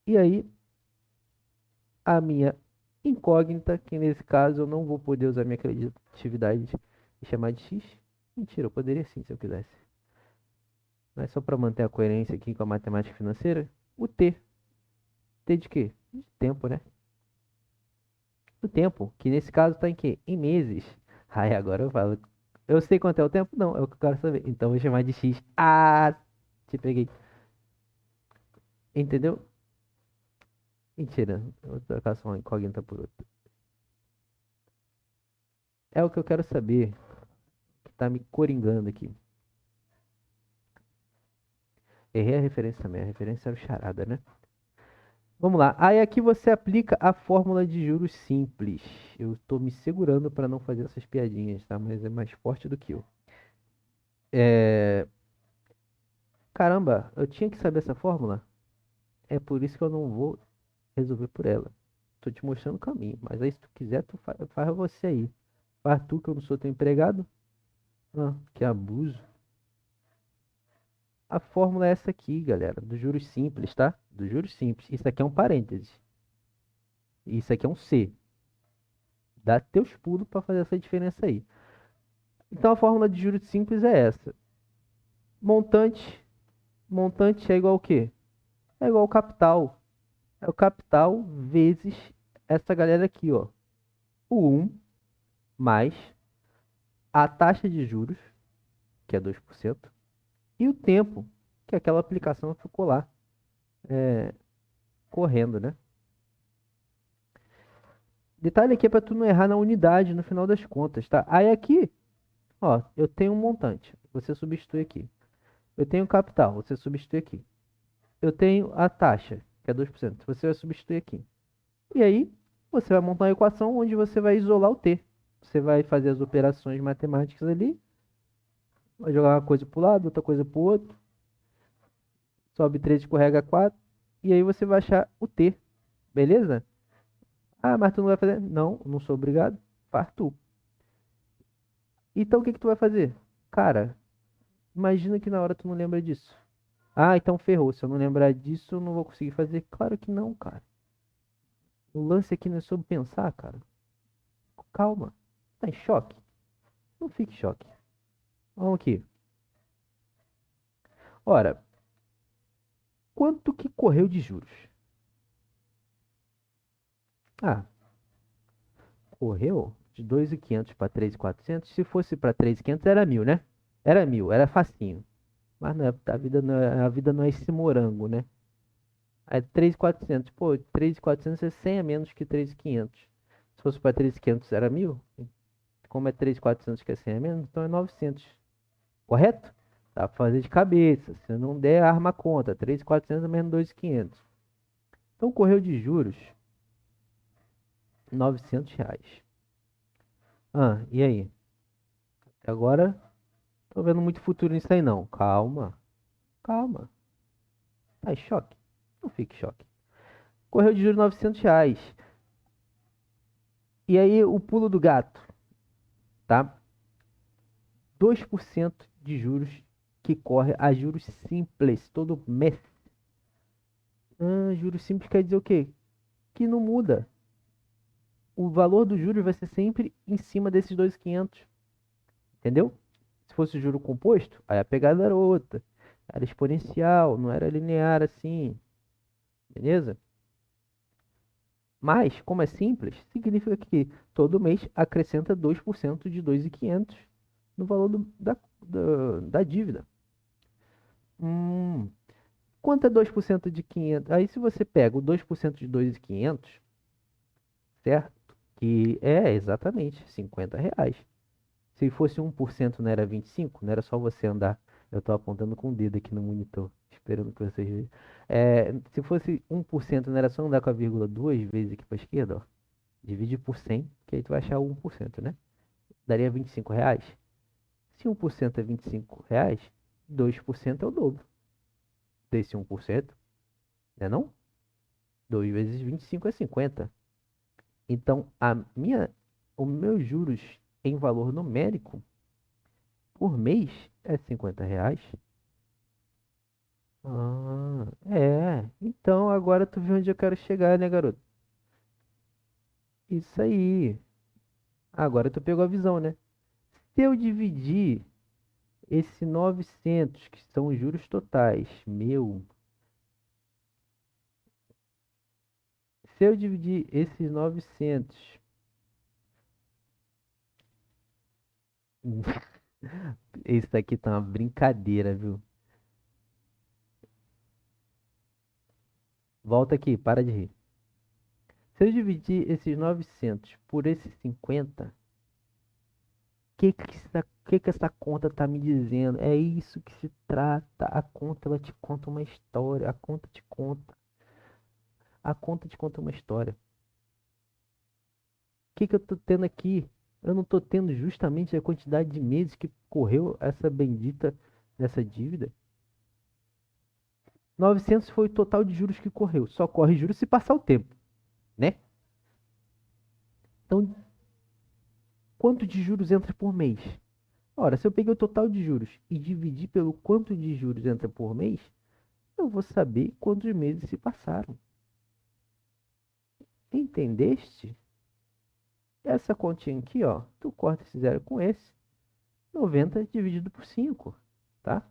E aí, a minha incógnita, que nesse caso eu não vou poder usar minha criatividade e chamar de x. Mentira, eu poderia sim se eu quisesse. Mas só para manter a coerência aqui com a matemática financeira, o t. T de quê? De tempo, né? O tempo, que nesse caso está em quê? Em meses. Aí agora eu falo, eu sei quanto é o tempo? Não, é o que eu quero saber. Então eu vou chamar de x. Ah, te peguei. Entendeu? Mentira, eu vou trocar só uma incógnita por outra. É o que eu quero saber, que tá me coringando aqui. Errei a referência também, a referência era o charada, né? Vamos lá. Aí aqui você aplica a fórmula de juros simples. Eu estou me segurando para não fazer essas piadinhas, tá? Mas é mais forte do que eu. É... Caramba, eu tinha que saber essa fórmula? É por isso que eu não vou resolver por ela. Tô te mostrando o caminho. Mas aí se tu quiser, tu faz você aí. Faz tu que eu não sou teu empregado. Ah, que abuso. A fórmula é essa aqui, galera. Dos juros simples, tá? Dos juros simples. Isso aqui é um parêntese. Isso aqui é um C. Dá teus pulos para fazer essa diferença aí. Então a fórmula de juros simples é essa. Montante. Montante é igual ao quê? É igual ao capital. É o capital vezes essa galera aqui, ó. O 1 mais a taxa de juros, que é 2%, e o tempo, que é aquela aplicação que ficou lá correndo, né? Detalhe aqui é para tu não errar na unidade no final das contas, tá? Aí aqui, ó, eu tenho um montante, você substitui aqui. Eu tenho capital, você substitui aqui. Eu tenho a taxa, que é 2%, você vai substituir aqui. E aí, você vai montar uma equação onde você vai isolar o t. Você vai fazer as operações matemáticas ali, vai jogar uma coisa para o lado, outra coisa para o outro, sobe 3, escorrega 4, e aí você vai achar o t, beleza? Ah, mas tu não vai fazer? Não, não sou obrigado. Faz tu. Então o que que tu vai fazer? Cara, imagina que na hora tu não lembra disso. Ah, então ferrou. Se eu não lembrar disso, eu não vou conseguir fazer. Claro que não, cara. O lance aqui não é sobre pensar, cara. Calma. Tá em choque? Não fique em choque. Vamos aqui. Ora, quanto que correu de juros? Ah, correu de 2.500 para 3.400. Se fosse para 3.500 era 1.000, né? Era 1.000, era facinho. Mas não é, a vida não é esse morango, né? Aí 3.400. Pô, 3.400 é 100 a menos que 3.500. Se fosse para 3.500 era 1.000. Como é 3.400 que é 100 a menos, então é 900. Correto? Dá pra fazer de cabeça. Se não der, arma a conta. 3.400 menos 2.500. Então, correu de juros, R$ 900. Ah, e aí? Até agora, tô vendo muito futuro nisso aí não. Calma, calma. Tá em choque? Não fique em choque. Correu de juros R$ 900. E aí, o pulo do gato, tá? 2% de juros que corre a juros simples todo mês. Ah, juros simples quer dizer o quê? Que não muda. O valor dos juros vai ser sempre em cima desses 2.500. Entendeu? Se fosse juro composto, aí a pegada era outra. Era exponencial, não era linear assim. Beleza? Mas, como é simples, significa que todo mês acrescenta 2% de 2.500 no valor da dívida. Hum, quanto é 2% de 500? Aí se você pega o 2% de 2.500, certo? Que é exatamente R$ 50. Se fosse 1% não era 25, não era só você andar. Eu estou apontando com o dedo aqui no monitor, esperando que vocês vejam. Se fosse 1% não era só andar com a vírgula duas vezes aqui para a esquerda, ó. Divide por 100, que aí tu vai achar o 1%, né? Daria R$ 25. Se 1% é R$ 25, 2% é o dobro desse 1%, né não? 2 vezes 25 é 50. Então, os meus juros em valor numérico por mês é R$ 50. Ah, é. Então agora tu viu onde eu quero chegar, né, garoto? Isso aí. Agora tu pegou a visão, né? Se eu dividir esse 900, que são os juros totais, se eu dividir esses 900, isso aqui tá uma brincadeira, viu? Volta aqui, para de rir. Se eu dividir esses 900 por esses 50, que essa conta tá me dizendo? É isso que se trata. A conta, ela te conta uma história. A conta te conta uma história. Que eu tô tendo aqui? Eu não tô tendo justamente a quantidade de meses que correu essa bendita dessa dívida. 900 foi o total de juros que correu. Só corre juros se passar o tempo, né? Então, quanto de juros entra por mês? Ora, se eu peguei o total de juros e dividi pelo quanto de juros entra por mês, eu vou saber quantos meses se passaram. Entendeste? Essa continha aqui, ó, tu corta esse zero com esse, 90 dividido por 5, tá?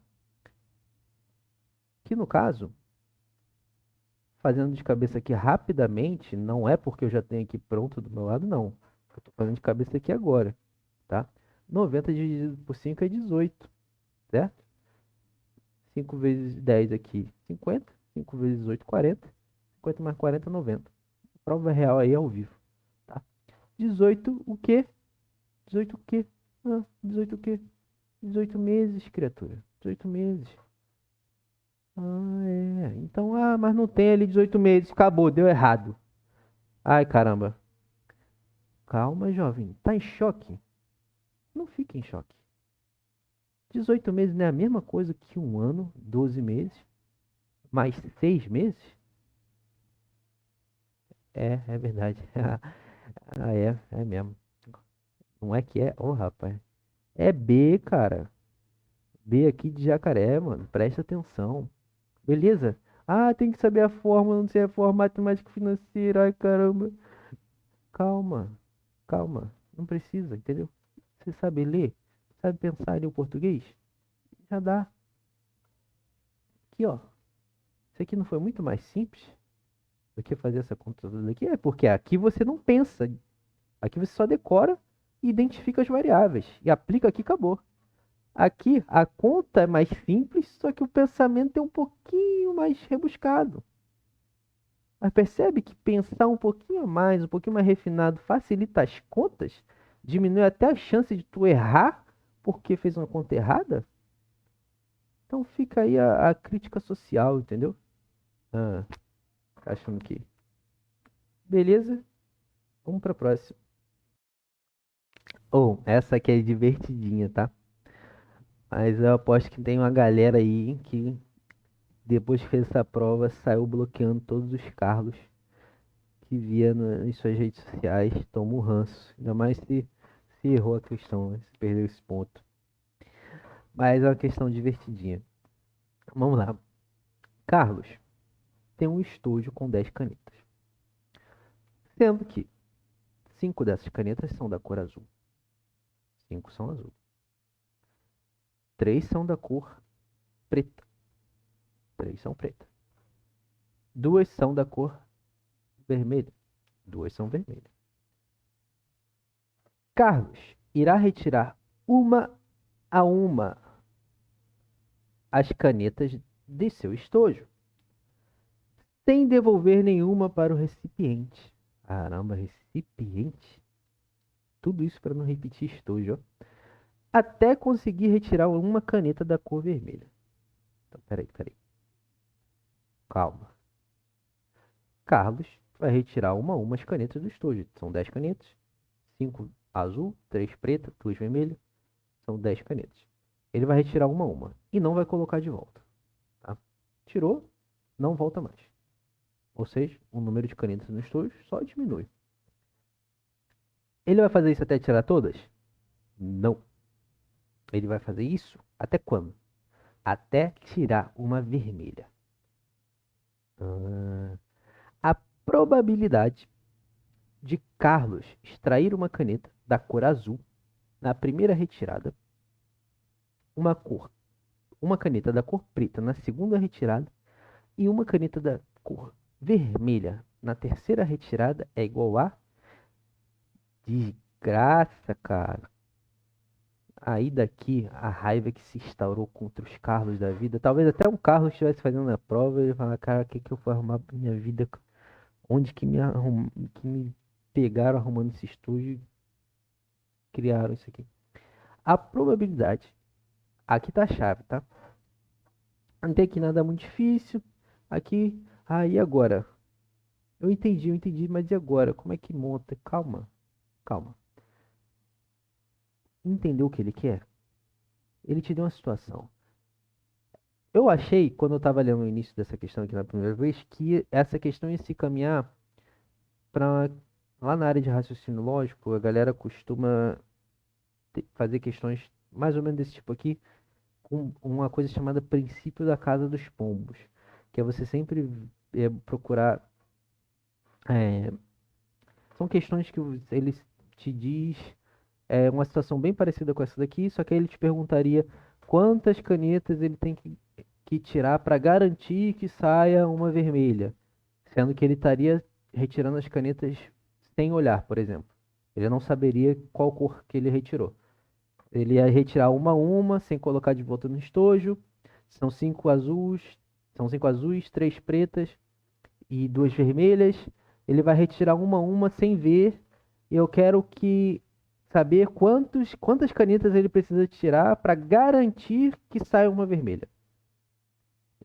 Que no caso, fazendo de cabeça aqui rapidamente, não é porque eu já tenho aqui pronto do meu lado, não. Eu tô fazendo de cabeça aqui agora, tá? 90 dividido por 5 é 18, certo? 5 vezes 10 aqui, 50. 5 vezes 8, 40. 50 mais 40, 90. Prova real aí ao vivo, tá? 18 o quê? 18 o quê? 18 o quê? 18 meses, criatura. 18 meses. Ah, é. Então, mas não tem ali 18 meses. Acabou, deu errado. Ai, caramba. Calma, jovem. Tá em choque? Não fique em choque. 18 meses não é a mesma coisa que um ano, 12 meses, mais 6 meses? É verdade. Ah, é mesmo. Não é que é? Ô, rapaz. É B, cara. B aqui de Jacaré, mano. Presta atenção. Beleza? Ah, tem que saber a fórmula, não sei a fórmula matemática financeira. Ai, caramba. Calma, calma. Não precisa, entendeu? Você sabe ler? Sabe pensar ali o português? Já dá. Aqui, ó. Isso aqui não foi muito mais simples do que fazer essa conta toda aqui? É porque aqui você não pensa. Aqui você só decora e identifica as variáveis. E aplica aqui e acabou. Aqui a conta é mais simples, só que o pensamento é um pouquinho mais rebuscado. Mas percebe que pensar um pouquinho a mais, um pouquinho mais refinado, facilita as contas? Diminui até a chance de tu errar porque fez uma conta errada? Então fica aí a crítica social, entendeu? Ah, tá achando que. Beleza? Vamos pra próxima. Ou, essa aqui é divertidinha, tá? Mas eu aposto que tem uma galera aí que depois que fez essa prova saiu bloqueando todos os Carlos que via em suas redes sociais. Toma um ranço. Ainda mais se errou a questão, né? Se perdeu esse ponto. Mas é uma questão divertidinha. Vamos lá. Carlos tem um estojo com 10 canetas. Sendo que 5 dessas canetas são da cor azul. 5 são azul. 3 são da cor preta. 3 são preta. 2 são da cor vermelha. 2 são vermelhas. Carlos irá retirar uma a uma as canetas de seu estojo, sem devolver nenhuma para o recipiente. Caramba, recipiente? Tudo isso para não repetir estojo, ó. Até conseguir retirar uma caneta da cor vermelha. Então, peraí. Calma. Carlos vai retirar uma a uma as canetas do estojo. São 10 canetas. 5 azul, 3 preta, 2 vermelha. São 10 canetas. Ele vai retirar uma a uma e não vai colocar de volta. Tá? Tirou, não volta mais. Ou seja, o número de canetas no estojo só diminui. Ele vai fazer isso até tirar todas? Não. Ele vai fazer isso até quando? Até tirar uma vermelha. A probabilidade de Carlos extrair uma caneta da cor azul na primeira retirada, uma caneta da cor preta na segunda retirada e uma caneta da cor vermelha na terceira retirada é igual a desgraça, cara. Aí daqui a raiva que se instaurou contra os Carlos da vida. Talvez até um Carlos estivesse fazendo a prova e ele falar, cara, o que que eu vou arrumar pra minha vida? Onde que me pegaram arrumando esse estúdio e criaram isso aqui? A probabilidade, aqui tá a chave, tá? Não tem aqui nada muito difícil. Aqui, e agora? Eu entendi, mas e agora? Como é que monta? Calma, calma. Entendeu o que ele quer? Ele te deu uma situação. Eu achei, quando eu estava lendo o início dessa questão aqui na primeira vez, que essa questão ia se caminhar para. Lá na área de raciocínio lógico, a galera costuma fazer questões mais ou menos desse tipo aqui, com uma coisa chamada princípio da casa dos pombos, que é você sempre procurar. é, São questões que ele te diz uma situação bem parecida com essa daqui, só que aí ele te perguntaria quantas canetas ele tem que tirar para garantir que saia uma vermelha, sendo que ele estaria retirando as canetas sem olhar, por exemplo. Ele não saberia qual cor que ele retirou. Ele ia retirar uma a uma, sem colocar de volta no estojo. São cinco azuis, três pretas e duas vermelhas. Ele vai retirar uma a uma sem ver. E eu quero que saber quantas canetas ele precisa tirar para garantir que saia uma vermelha.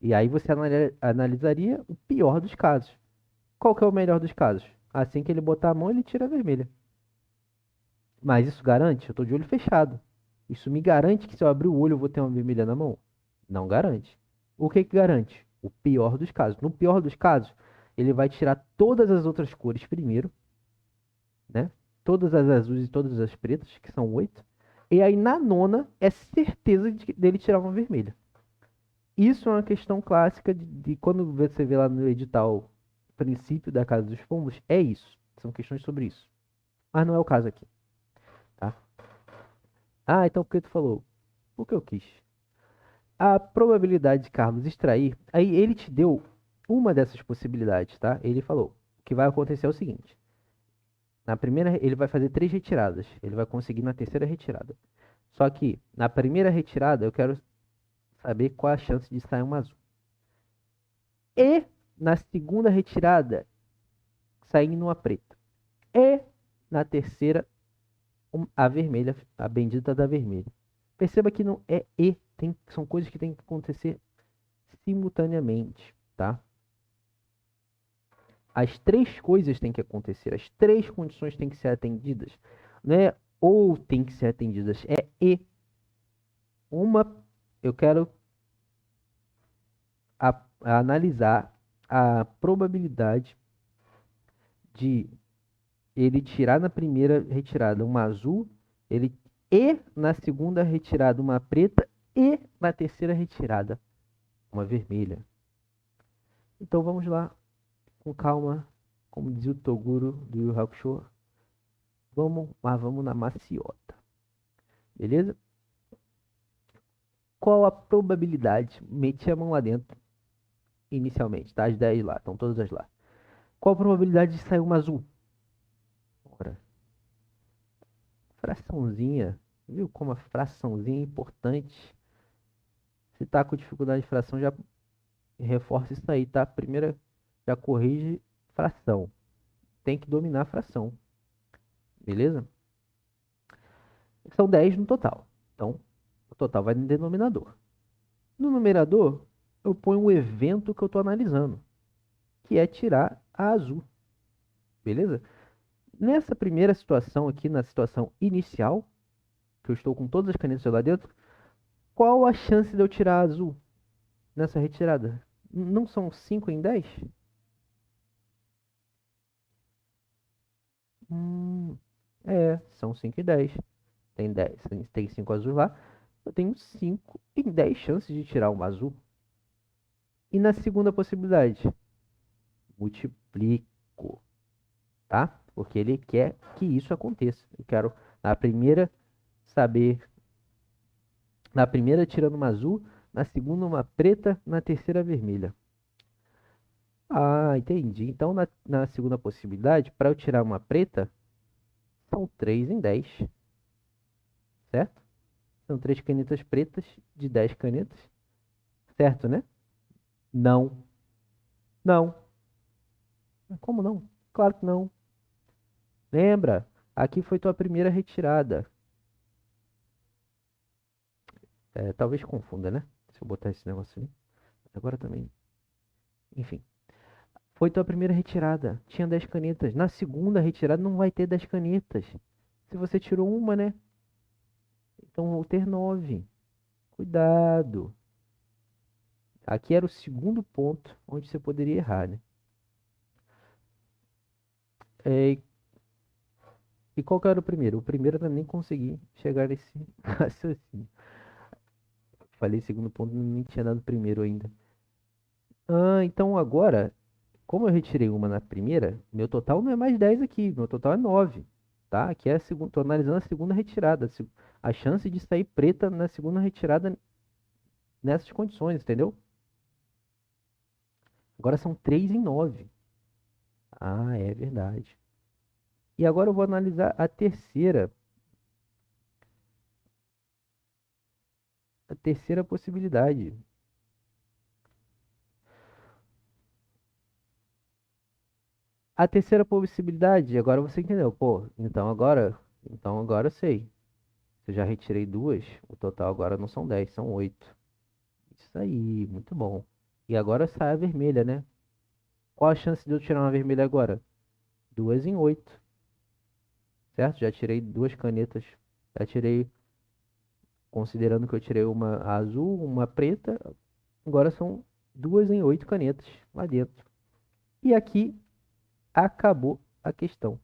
E aí você analisaria o pior dos casos. Qual que é o melhor dos casos? Assim que ele botar a mão, ele tira a vermelha. Mas isso garante? Eu estou de olho fechado. Isso me garante que se eu abrir o olho eu vou ter uma vermelha na mão? Não garante. O que que garante? O pior dos casos. No pior dos casos, ele vai tirar todas as outras cores primeiro, né? Todas as azuis e todas as pretas, que são 8. E aí na nona é certeza dele tirar uma vermelha. Isso é uma questão clássica de quando você vê lá no edital princípio da Casa dos Pombos, é isso. São questões sobre isso. Mas não é o caso aqui, tá? Então por que tu falou? O que eu quis. A probabilidade de Carlos extrair, aí ele te deu uma dessas possibilidades, tá? Ele falou, o que vai acontecer é o seguinte. Na primeira, ele vai fazer 3 retiradas. Ele vai conseguir na terceira retirada. Só que, na primeira retirada, eu quero saber qual a chance de sair um azul. E, na segunda retirada, saindo uma preta. E, na terceira, a vermelha, a bendita da vermelha. Perceba que não é e, são coisas que têm que acontecer simultaneamente, tá? As 3 coisas têm que acontecer, as 3 condições têm que ser atendidas. Não é ou tem que ser atendidas, é e. Eu quero analisar a probabilidade de ele tirar na primeira retirada uma azul, e na segunda retirada uma preta, e na terceira retirada uma vermelha. Então vamos lá, com calma, como dizia o Toguro do Yu Hakusho, vamos na maciota. Beleza? Qual a probabilidade? Meti a mão lá dentro inicialmente, tá? As 10 lá, estão todas lá. Qual a probabilidade de sair uma azul? Ora, fraçãozinha. Viu como a fraçãozinha é importante? Se tá com dificuldade de fração, já reforça isso aí, tá? Primeira, já corrige fração. Tem que dominar a fração. Beleza? São 10 no total. Então, o total vai no denominador. No numerador, eu ponho o evento que eu estou analisando, que é tirar a azul. Beleza? Nessa primeira situação aqui, na situação inicial, que eu estou com todas as canetas lá dentro, qual a chance de eu tirar a azul nessa retirada? Não são 5 em 10? São 5 em 10. Tem 10, tem 5 azuis lá. Eu tenho 5 em 10 chances de tirar uma azul. E na segunda possibilidade, multiplico, tá? Porque ele quer que isso aconteça. Eu quero, na primeira, saber. Na primeira, tirando uma azul. Na segunda, uma preta. Na terceira, vermelha. Ah, entendi. Então, na segunda possibilidade, para eu tirar uma preta, são 3 em 10, certo? São 3 canetas pretas de 10 canetas, certo, né? Não. Não. Como não? Claro que não. Lembra? Aqui foi tua primeira retirada. É, talvez confunda, né? Se eu botar esse negócio ali. Agora também. Enfim. Foi tua primeira retirada. Tinha 10 canetas. Na segunda retirada não vai ter 10 canetas. Se você tirou uma, né? Então vou ter 9. Cuidado. Aqui era o segundo ponto onde você poderia errar, né? É, e qual que era o primeiro? O primeiro eu nem consegui chegar nesse raciocínio. Falei segundo ponto, nem tinha dado primeiro ainda. Ah, então agora, como eu retirei uma na primeira, meu total não é mais 10 aqui, meu total é 9, tá? Aqui é a segunda, tô analisando a segunda retirada, a chance de sair preta na segunda retirada nessas condições, entendeu? Agora são 3 em 9. Ah, é verdade. E agora eu vou analisar a terceira possibilidade. A terceira possibilidade, agora você entendeu, pô, então agora eu sei. Se eu já retirei duas, o total agora não são 10, são 8. Isso aí, muito bom. E agora sai a vermelha, né? Qual a chance de eu tirar uma vermelha agora? 2 em 8, certo? Já tirei duas canetas. Já tirei, considerando que eu tirei uma azul, uma preta, agora são 2 em 8 canetas lá dentro. E aqui acabou a questão,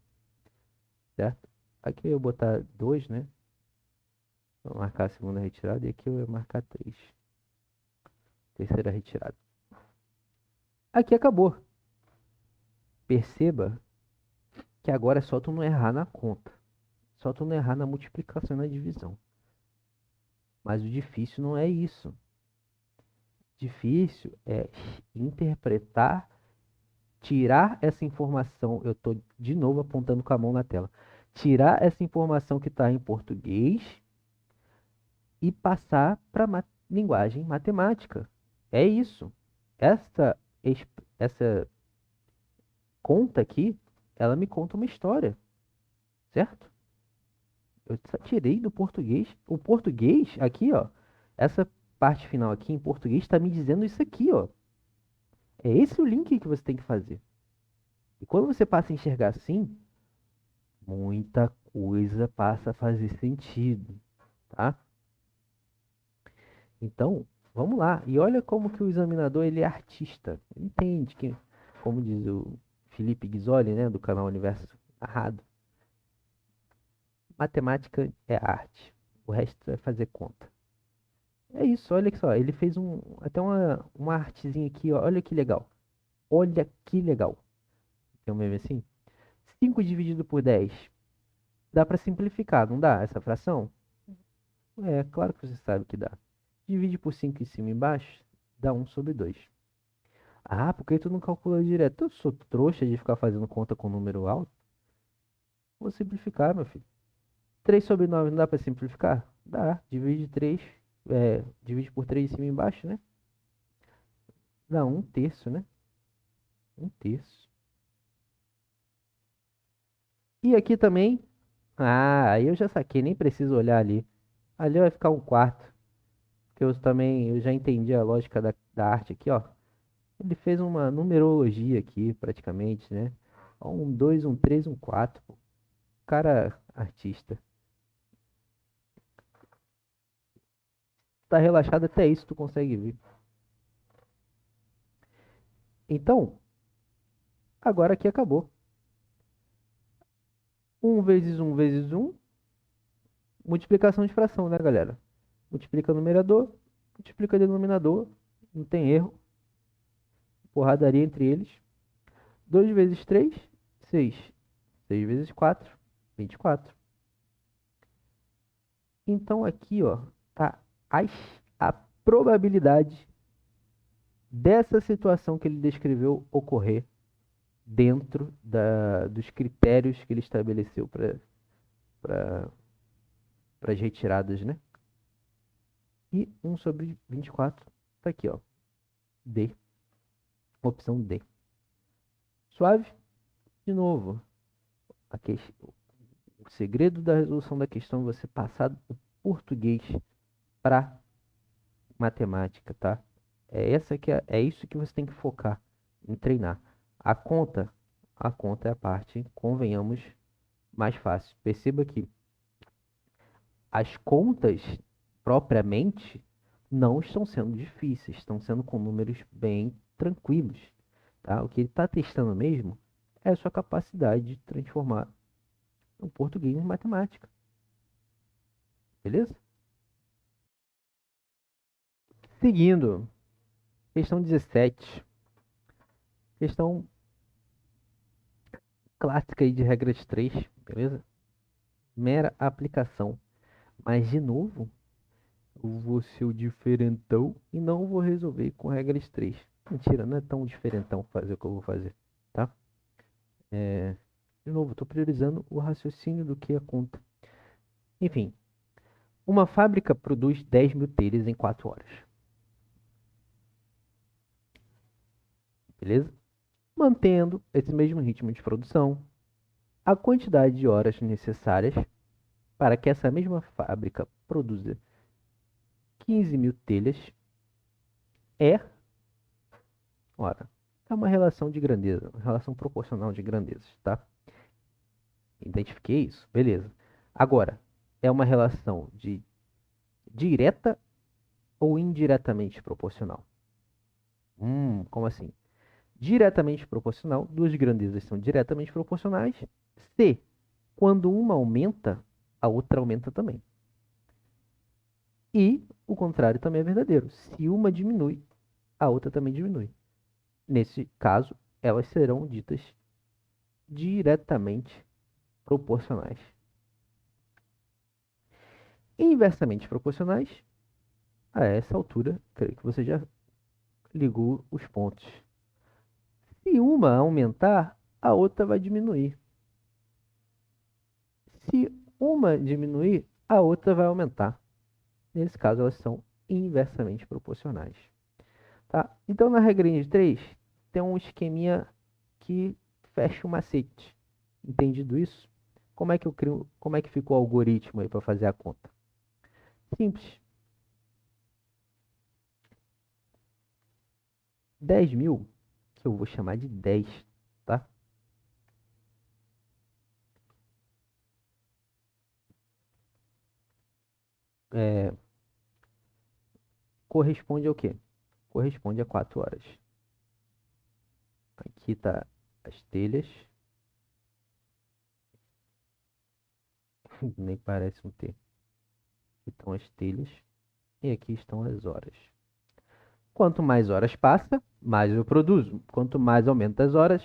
certo? Aqui eu vou botar 2, né? Vou marcar a segunda retirada e aqui eu vou marcar 3. Terceira retirada. Aqui acabou. Perceba que agora é só tu não errar na conta. Só tu não errar na multiplicação e na divisão. Mas o difícil não é isso. Difícil é interpretar, tirar essa informação. Eu estou de novo apontando com a mão na tela. Tirar essa informação que está em português e passar para linguagem matemática. É isso. Essa conta aqui, ela me conta uma história, certo? Eu só tirei do português. O português, aqui, ó. Essa parte final aqui em português está me dizendo isso aqui, ó. É esse o link que você tem que fazer. E quando você passa a enxergar assim, muita coisa passa a fazer sentido, tá? Então, vamos lá. E olha como que o examinador, ele é artista. Ele entende que, como diz o Felipe Ghisoli, né, do canal Universo Narrado, matemática é arte. O resto é fazer conta. É isso, olha só. Ele fez até uma artezinha aqui, ó. Olha que legal. Olha que legal. Tem um meme assim? 5 dividido por 10. Dá para simplificar, não dá? Essa fração? É, claro que você sabe que dá. Divide por 5 em cima e embaixo, dá 1/2. Ah, por que tu não calcula direto? Eu sou trouxa de ficar fazendo conta com número alto? Vou simplificar, meu filho. 3/9 não dá para simplificar? Dá. Divide por 3 em cima e embaixo, né? Dá 1/3, né? 1/3. E aqui também. Ah, aí eu já saquei, nem preciso olhar ali. Ali vai ficar 1/4. Que eu já entendi a lógica da arte aqui, ó. Ele fez uma numerologia aqui, praticamente, né? Ó, 1, 2, 1, 3, 1, 4. Cara, artista. Tá relaxado até isso, tu consegue ver. Então, agora aqui acabou. 1 vezes 1 vezes 1. Multiplicação de fração, né, galera? Multiplica numerador, multiplica denominador. Não tem erro. Porradaria entre eles. 2 vezes 3, 6. 6 vezes 4, 24. Então aqui, ó, tá a probabilidade dessa situação que ele descreveu ocorrer dentro dos critérios que ele estabeleceu para as retiradas, né? E 1 sobre 24 tá aqui, ó. D. Opção D. Suave? De novo, o segredo da resolução da questão é você passar do português para matemática, tá? É isso que você tem que focar em treinar. A conta, a conta é a parte, convenhamos, mais fácil. Perceba que as contas propriamente não estão sendo difíceis, estão sendo com números bem tranquilos, tá? O que ele está testando mesmo é a sua capacidade de transformar o português em matemática, beleza? Seguindo, questão 17, questão clássica aí de regras 3, beleza? Mera aplicação, mas de novo, eu vou ser o diferentão e não vou resolver com regras 3. Mentira, não é tão diferentão fazer o que eu vou fazer, tá? De novo, estou priorizando o raciocínio do que a conta. Enfim, uma fábrica produz 10 mil telhas em 4 horas. Beleza? Mantendo esse mesmo ritmo de produção, a quantidade de horas necessárias para que essa mesma fábrica produza 15 mil telhas é, ora, é uma relação de grandeza, uma relação proporcional de grandezas, tá? Identifiquei isso? Beleza. Agora, é uma relação de direta ou indiretamente proporcional? Como assim? Diretamente proporcional, duas grandezas são diretamente proporcionais, se quando uma aumenta, a outra aumenta também. E o contrário também é verdadeiro. Se uma diminui, a outra também diminui. Nesse caso, elas serão ditas diretamente proporcionais. Inversamente proporcionais, a essa altura, creio que você já ligou os pontos. Se uma aumentar, a outra vai diminuir. Se uma diminuir, a outra vai aumentar. Nesse caso, elas são inversamente proporcionais. Tá? Então, na regrinha de 3, tem um esqueminha que fecha o macete. Entendido isso? Como é que fica o algoritmo aí para fazer a conta? Simples. 10 mil, que eu vou chamar de 10, tá? É, corresponde ao quê? Corresponde a 4 horas. Aqui tá as telhas. Nem parece um T. Aqui estão as telhas. E aqui estão as horas. Quanto mais horas passa, mais eu produzo. Quanto mais aumenta as horas,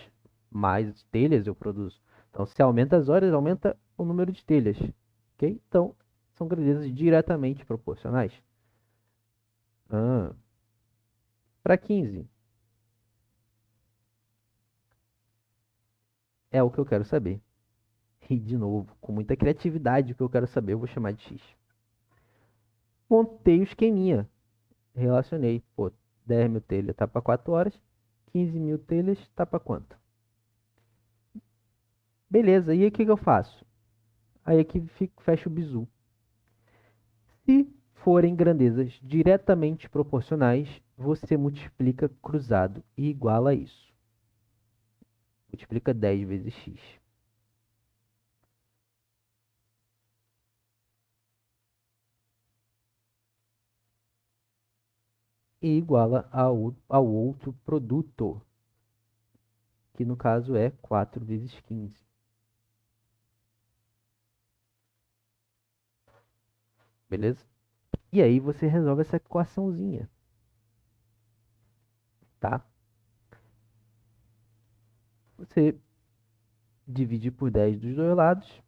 mais telhas eu produzo. Então, se aumenta as horas, aumenta o número de telhas. Ok? Então, são grandezas diretamente proporcionais. Para 15, é o que eu quero saber. E, de novo, com muita criatividade, o que eu quero saber, eu vou chamar de X. Montei o esqueminha. Relacionei. Pô, 10 mil telhas tá para 4 horas. 15 mil telhas tá para quanto? Beleza, e aí o que eu faço? Aí aqui fecha o bizu. Se forem grandezas diretamente proporcionais, você multiplica cruzado e iguala a isso. Multiplica 10 vezes x. E iguala ao outro produto, que no caso é 4 vezes 15. Beleza? E aí você resolve essa equaçãozinha, tá? Você dividir por 10 dos dois lados.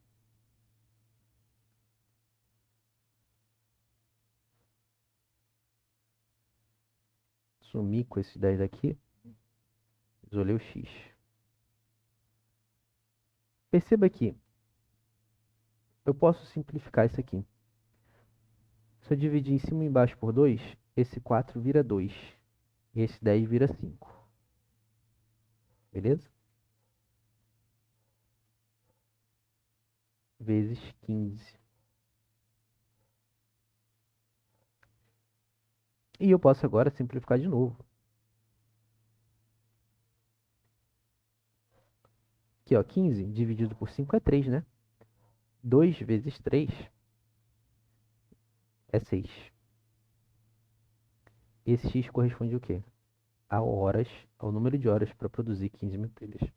Sumi com esse 10 aqui. Isolei o x. Perceba que eu posso simplificar isso aqui. Se eu dividir em cima e embaixo por 2, esse 4 vira 2. E esse 10 vira 5. Beleza? Vezes 15. E eu posso agora simplificar de novo. Aqui, ó, 15 dividido por 5 é 3, né? 2 vezes 3 é 6. Esse x corresponde ao quê? A horas, ao número de horas para produzir 15 mil telhas.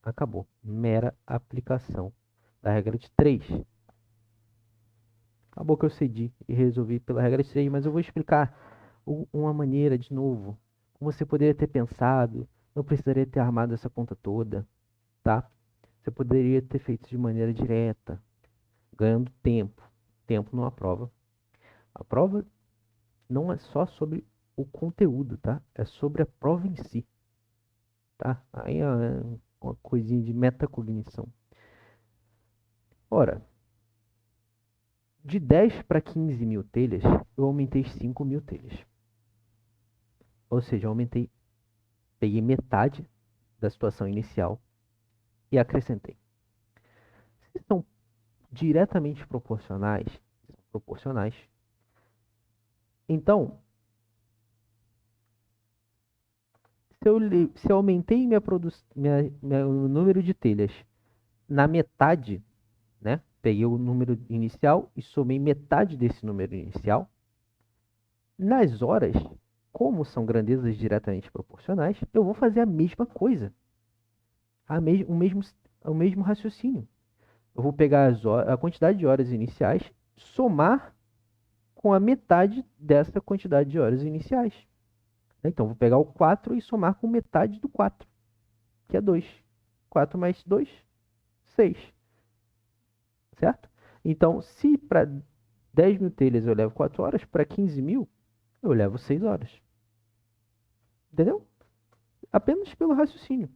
Acabou. Mera aplicação da regra de 3. Acabou que eu cedi e resolvi pela regra de 3, mas eu vou explicar uma maneira de novo. Como você poderia ter pensado, não precisaria ter armado essa conta toda, tá? Você poderia ter feito de maneira direta, ganhando tempo. Tempo numa prova. A prova não é só sobre o conteúdo, tá? É sobre a prova em si, tá? Aí é uma coisinha de metacognição. Ora, de 10 para 15 mil telhas, eu aumentei 5 mil telhas. Ou seja, eu peguei metade da situação inicial e acrescentei. Se são diretamente proporcionais, então, se eu aumentei o número de telhas na metade, né? Peguei o número inicial e somei metade desse número inicial. Nas horas, como são grandezas diretamente proporcionais, eu vou fazer a mesma coisa. O mesmo raciocínio. Eu vou pegar a quantidade de horas iniciais, somar com a metade dessa quantidade de horas iniciais. Então, vou pegar o 4 e somar com metade do 4, que é 2. 4 mais 2, 6. Certo? Então, se para 10 mil telhas eu levo 4 horas, para 15 mil eu levo 6 horas. Entendeu? Apenas pelo raciocínio.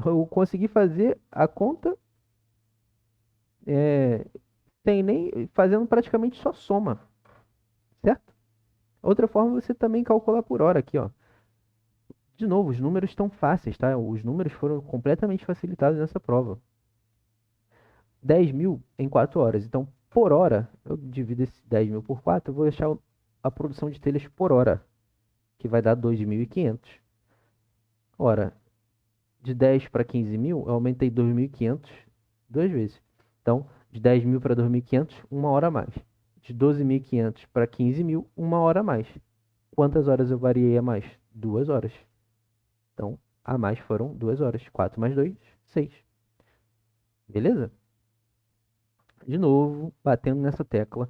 Eu consegui fazer a conta sem nem fazendo praticamente só soma. Certo? Outra forma você também calcular por hora aqui, ó. De novo, os números estão fáceis, tá? Os números foram completamente facilitados nessa prova. 10 mil em 4 horas. Então, por hora, eu divido esse 10 mil por 4, eu vou deixar a produção de telhas por hora, que vai dar 2.500. Ora, de 10 para 15 mil, eu aumentei 2.500 duas vezes. Então, de 10 mil para 2.500, uma hora a mais. De 12.500 para 15 mil, uma hora a mais. Quantas horas eu variei a mais? 2 horas. Então, a mais foram 2 horas. 4 mais 2, 6. Beleza? De novo, batendo nessa tecla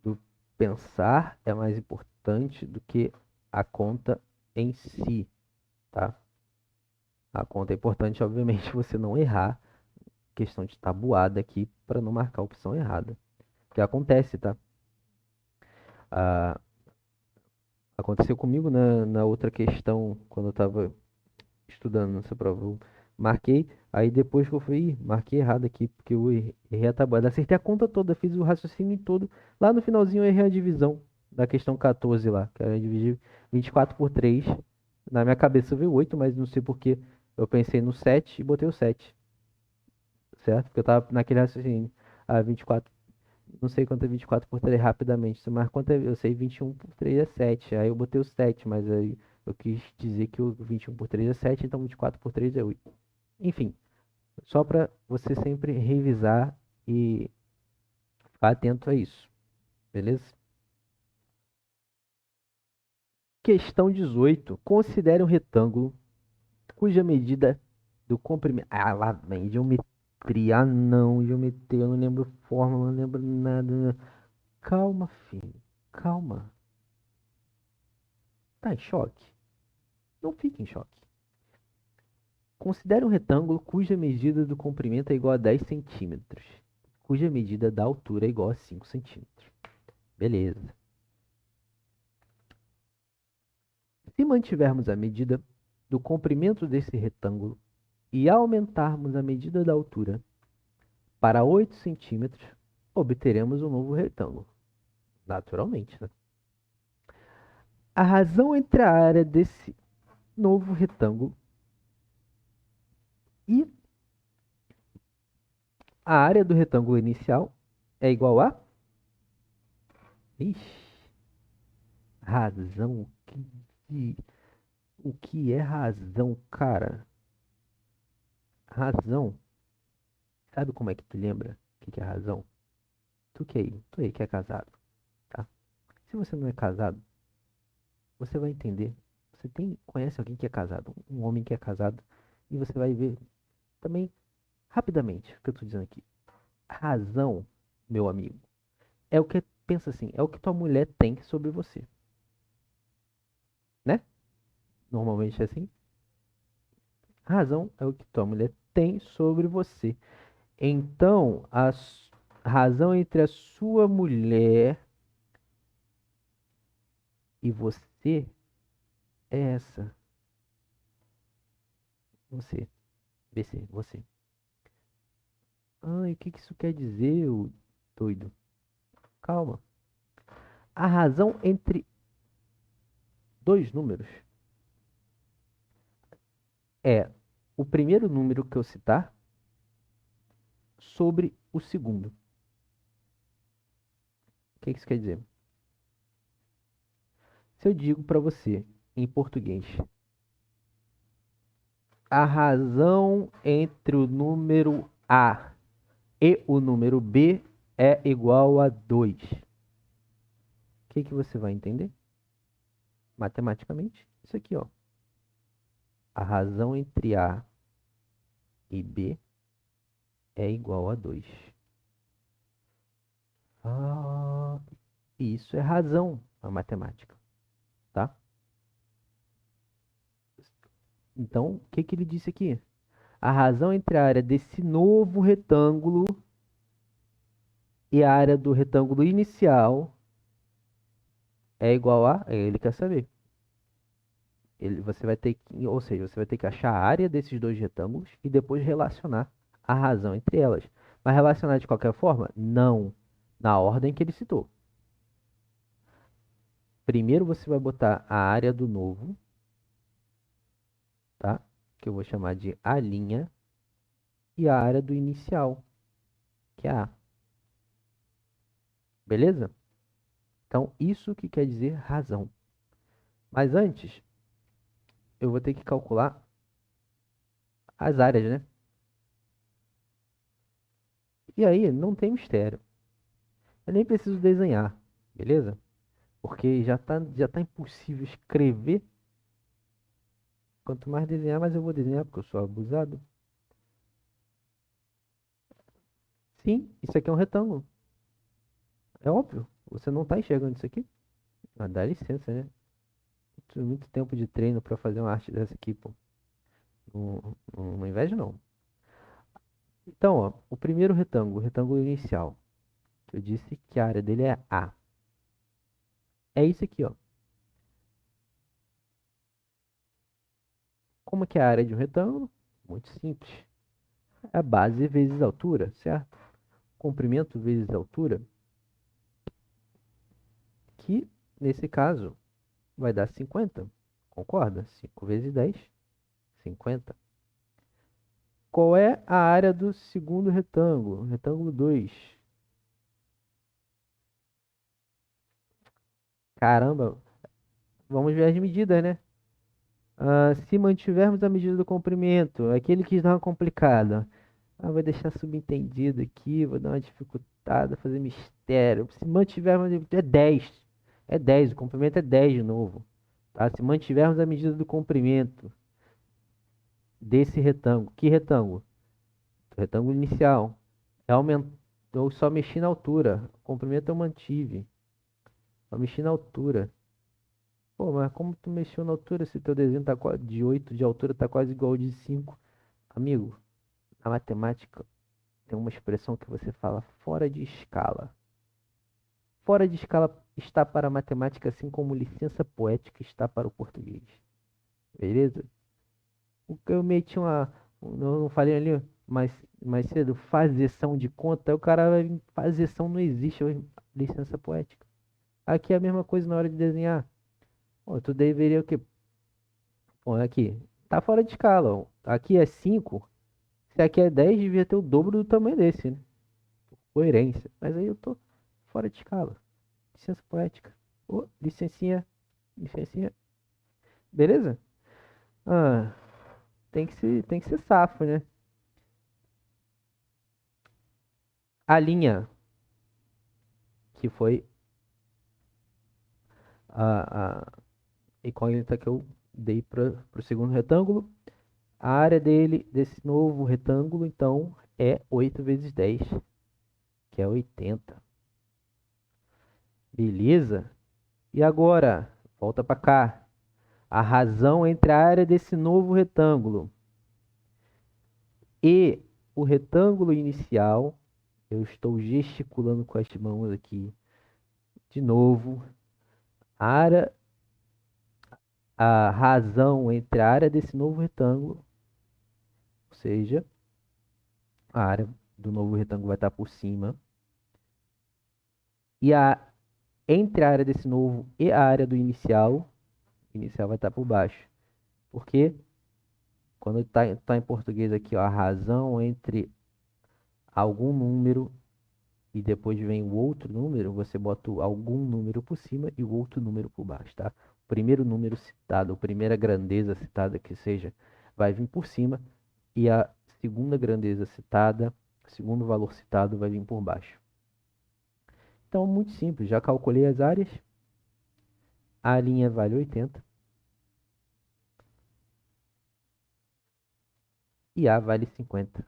do pensar é mais importante do que a conta em si, tá? A conta é importante, obviamente, você não errar. Questão de tabuada aqui para não marcar a opção errada. Que acontece, tá? Ah, aconteceu comigo na outra questão, quando eu estava estudando nessa prova. Eu marquei, aí depois que eu fui, marquei errado aqui, porque eu errei a tabuada. Acertei a conta toda, fiz o raciocínio todo. Lá no finalzinho eu errei a divisão da questão 14 lá, que era dividir 24 por 3. Na minha cabeça veio 8, mas não sei porque eu pensei no 7 e botei o 7, certo? Porque eu tava naquele raciocínio. Ah, 24, não sei quanto é 24 por 3 rapidamente, mas quanto é, eu sei 21 por 3 é 7. Aí eu botei o 7, mas aí eu quis dizer que o 21 por 3 é 7, então 24 por 3 é 8. Enfim, só para você sempre revisar e ficar atento a isso, beleza? Questão 18. Considere um retângulo cuja medida do comprimento... Ah, lá vem geometria. Ah, não, geometria, eu não lembro fórmula, não lembro nada. Calma, filho, calma. Tá em choque? Não fique em choque. Considere um retângulo cuja medida do comprimento é igual a 10 centímetros, cuja medida da altura é igual a 5 centímetros. Beleza. Se mantivermos a medida do comprimento desse retângulo e aumentarmos a medida da altura para 8 centímetros, obteremos um novo retângulo. Naturalmente, né? A razão entre a área desse novo retângulo e a área do retângulo inicial é igual a... Ixi, razão. O que é razão, cara? Razão. Sabe como é que tu lembra o que é razão? Tu aí que é casado, tá? Se você não é casado, você vai entender. Conhece alguém que é casado, um homem que é casado, e você vai ver também rapidamente o que eu tô dizendo aqui. Razão, meu amigo, é o que, pensa assim, é o que tua mulher tem sobre você, né? Normalmente é assim. Razão é o que tua mulher tem sobre você. Então, razão entre a sua mulher e você é essa. Você. Você. Ai, o que isso quer dizer, ô doido? Calma. A razão entre dois números é o primeiro número que eu citar sobre o segundo. O que isso quer dizer? Se eu digo para você, em português, a razão entre o número A e o número B é igual a 2. O que você vai entender? Matematicamente, isso aqui, ó. A razão entre A e B é igual a 2. Ah, isso é razão na matemática, tá? Então, o que ele disse aqui? A razão entre a área desse novo retângulo e a área do retângulo inicial é igual a... Ele quer saber. Você vai ter que, ou seja, você vai ter que achar a área desses dois retângulos e depois relacionar a razão entre elas. Mas relacionar de qualquer forma? Não. Na ordem que ele citou. Primeiro você vai botar a área do novo, tá? Que eu vou chamar de A', e a área do inicial, que é A. Beleza? Então, isso que quer dizer razão. Mas antes, eu vou ter que calcular as áreas, né? E aí, não tem mistério. Eu nem preciso desenhar, beleza? Porque já tá impossível escrever. Quanto mais desenhar, mais eu vou desenhar, porque eu sou abusado. Sim, isso aqui é um retângulo. É óbvio. Você não tá enxergando isso aqui? Ah, dá licença, né? Muito tempo de treino pra fazer uma arte dessa aqui, pô. Não inveja, não. Então, ó, o primeiro retângulo, o retângulo inicial, eu disse que a área dele é A. É isso aqui, ó. Como que é a área de um retângulo? Muito simples. É a base vezes a altura, certo? Comprimento vezes a altura, que nesse caso vai dar 50. Concorda? 5 vezes 10, 50. Qual é a área do segundo retângulo? Retângulo 2. Caramba, vamos ver as medidas, né? Se mantivermos a medida do comprimento, aquele que dá uma complicada. Vou deixar subentendido aqui, vou dar uma dificultada, fazer mistério. Se mantivermos, é 10. É 10, o comprimento é 10 de novo. Tá? Se mantivermos a medida do comprimento desse retângulo. Que retângulo? O retângulo inicial. Eu só mexi na altura. O comprimento eu mantive. Só mexi na altura. Pô, mas como tu mexeu na altura se teu desenho tá de 8 de altura tá quase igual ao de 5? Amigo, na matemática tem uma expressão que você fala fora de escala. Fora de escala está para a matemática, assim como licença poética está para o português. Beleza? O que eu meti eu não falei ali mais cedo, fazeção de conta, aí o cara vai vir, fazeção não existe, licença poética. Aqui é a mesma coisa na hora de desenhar. Pô, tu deveria o quê? Pô, aqui, tá fora de escala, ó. Aqui é 5, se aqui é 10, devia ter o dobro do tamanho desse, né? Coerência. Mas aí eu tô fora de escala. Licença poética. Ô, licencinha. Beleza? Ah, tem que ser safo, né? A linha, que foi a incógnita que eu dei para o segundo retângulo. A área desse novo retângulo, então, é 8 vezes 10, que é 80. Beleza? E agora, volta para cá. A razão entre a área desse novo retângulo e o retângulo inicial, eu estou gesticulando com as mãos aqui. De novo, a área, a razão entre a área desse novo retângulo, ou seja, a área do novo retângulo vai estar por cima, e entre a área desse novo e a área do inicial vai estar por baixo. Porque quando tá em português aqui, ó, a razão entre algum número e depois vem o outro número, você bota algum número por cima e o outro número por baixo, tá? O primeiro número citado, a primeira grandeza citada que seja, vai vir por cima e a segunda grandeza citada, o segundo valor citado vai vir por baixo. Então, muito simples, já calculei as áreas. A linha vale 80 e A vale 50.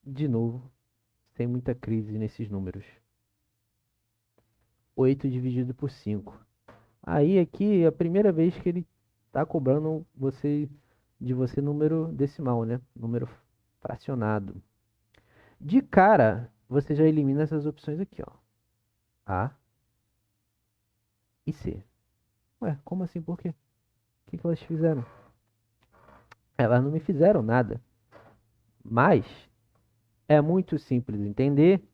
De novo, sem muita crise nesses números. 8 dividido por 5. Aí aqui é a primeira vez que ele está cobrando de você número decimal, né? Número fracionado. De cara, você já elimina essas opções aqui, ó. A e C. Ué, como assim? Por quê? O que elas fizeram? Elas não me fizeram nada. Mas é muito simples entender.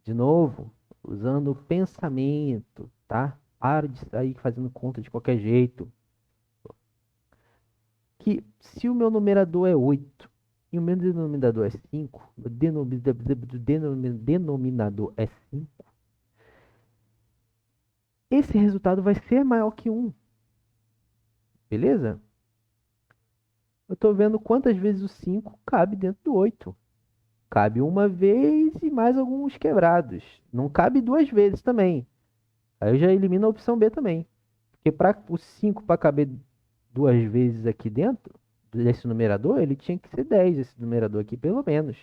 De novo, usando o pensamento, tá? Para de sair fazendo conta de qualquer jeito. Que se o meu numerador é 8 e o meu denominador é 5, o denominador é 5, esse resultado vai ser maior que 1. Beleza? Eu estou vendo quantas vezes o 5 cabe dentro do 8. Cabe uma vez e mais alguns quebrados. Não cabe duas vezes também. Aí eu já elimino a opção B também. Porque para o 5 para caber duas vezes aqui dentro desse numerador, ele tinha que ser 10, esse numerador aqui, pelo menos.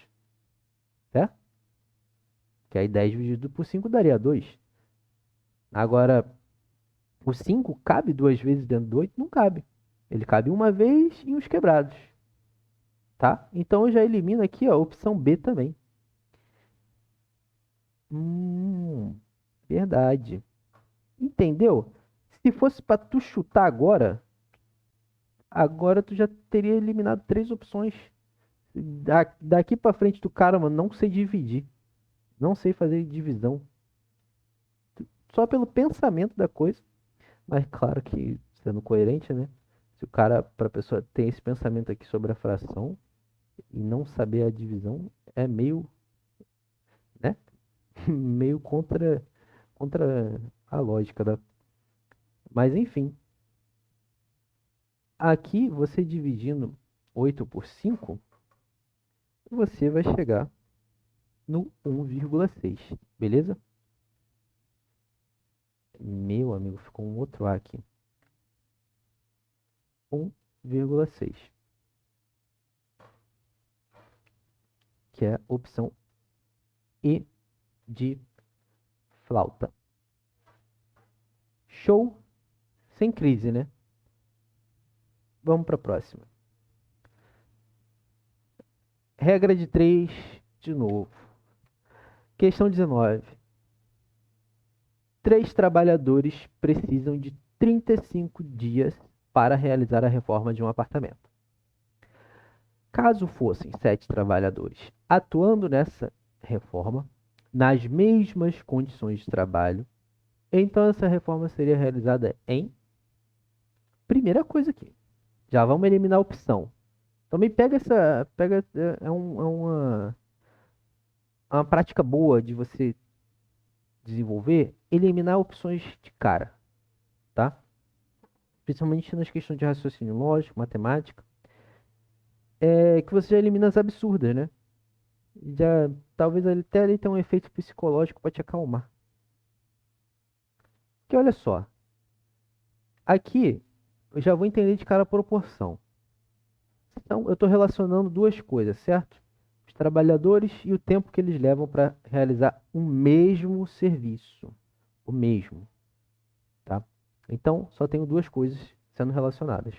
Certo? Que aí 10 dividido por 5 daria 2. Agora, o 5 cabe duas vezes dentro do 8? Não cabe. Ele cabe uma vez e uns quebrados. Tá? Então eu já elimino aqui ó, a opção B também. Verdade. Entendeu? Se fosse para tu chutar agora tu já teria eliminado três opções. Daqui para frente do cara, mano, não sei dividir. Não sei fazer divisão. Só pelo pensamento da coisa. Mas claro que sendo coerente, né? Se o cara, pra pessoa ter esse pensamento aqui sobre a fração e não saber a divisão, é meio, né? Meio contra a lógica da. Mas enfim, aqui você dividindo 8 por 5, você vai chegar no 1,6, beleza? Meu amigo, ficou um outro A aqui. 1,6, que é a opção E de flauta. Show, sem crise, né? Vamos para a próxima. Regra de 3 de novo. Questão 19. 3 trabalhadores precisam de 35 dias para realizar a reforma de um apartamento. Caso fossem 7 trabalhadores atuando nessa reforma, nas mesmas condições de trabalho, então essa reforma seria realizada em... Primeira coisa aqui, já vamos eliminar a opção. Também é uma prática boa de você desenvolver, eliminar opções de cara, tá? Principalmente nas questões de raciocínio lógico, matemática, que você já elimina as absurdas, né? Já, talvez até ele tenha um efeito psicológico para te acalmar. Porque olha só, aqui eu já vou entender de cara a proporção. Então, eu estou relacionando duas coisas, certo? Os trabalhadores e o tempo que eles levam para realizar o mesmo serviço. O mesmo, tá? Então, só tenho duas coisas sendo relacionadas.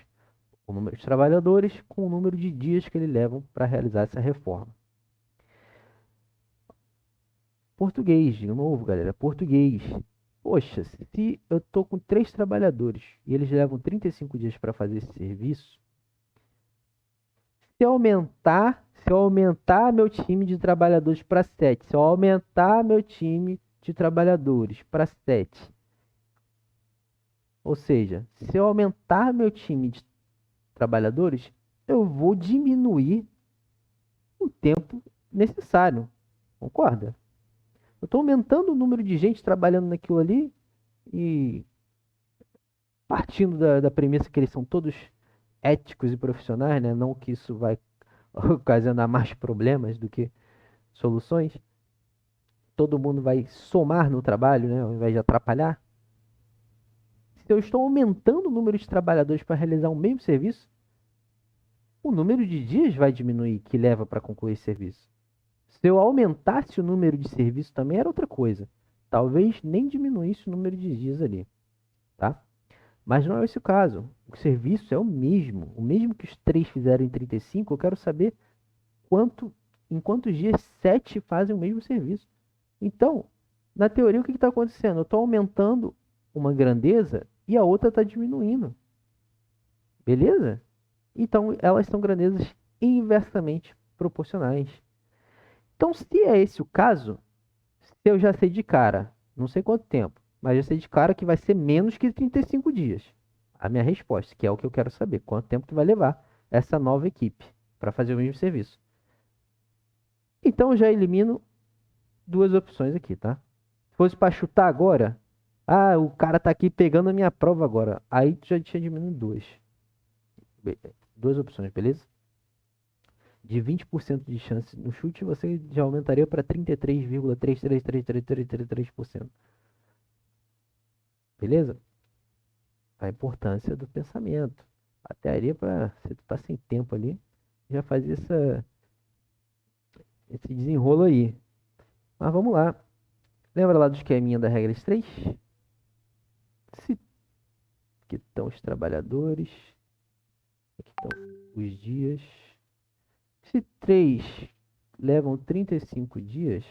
O número de trabalhadores com o número de dias que eles levam para realizar essa reforma. Português, de novo, galera, português. Poxa, se eu tô com 3 trabalhadores e eles levam 35 dias para fazer esse serviço, se eu aumentar meu time de trabalhadores para 7, se eu aumentar meu time de trabalhadores para 7, ou seja, se eu aumentar meu time de trabalhadores, eu vou diminuir o tempo necessário. Concorda? Eu estou aumentando o número de gente trabalhando naquilo ali e partindo da premissa que eles são todos éticos e profissionais, né? Não que isso vai ocasionar mais problemas do que soluções. Todo mundo vai somar no trabalho, né? Ao invés de atrapalhar. Se eu estou aumentando o número de trabalhadores para realizar o mesmo serviço, o número de dias vai diminuir que leva para concluir esse serviço. Se eu aumentasse o número de serviços também era outra coisa. Talvez nem diminuísse o número de dias ali, tá? Mas não é esse o caso. O serviço é o mesmo que os 3 fizeram em 35. Eu quero saber em quantos dias 7 fazem o mesmo serviço. Então, na teoria, o que está acontecendo? Eu estou aumentando uma grandeza e a outra está diminuindo. Beleza? Então, elas são grandezas inversamente proporcionais. Então, se é esse o caso, se eu já sei de cara, não sei quanto tempo, mas já sei de cara que vai ser menos que 35 dias. A minha resposta, que é o que eu quero saber, quanto tempo que vai levar essa nova equipe para fazer o mesmo serviço. Então, eu já elimino duas opções aqui, tá? Se fosse para chutar agora, o cara tá aqui pegando a minha prova agora. Aí tu já tinha diminuído duas. Duas opções, beleza? De 20% de chance no chute, você já aumentaria para 33,3333333%. Beleza? A importância do pensamento. Até aí, para se tu tá sem tempo ali, já faz esse desenrolo aí. Mas vamos lá. Lembra lá do esqueminha da regra 3? Se aqui estão os trabalhadores, aqui estão os dias. Se 3 levam 35 dias,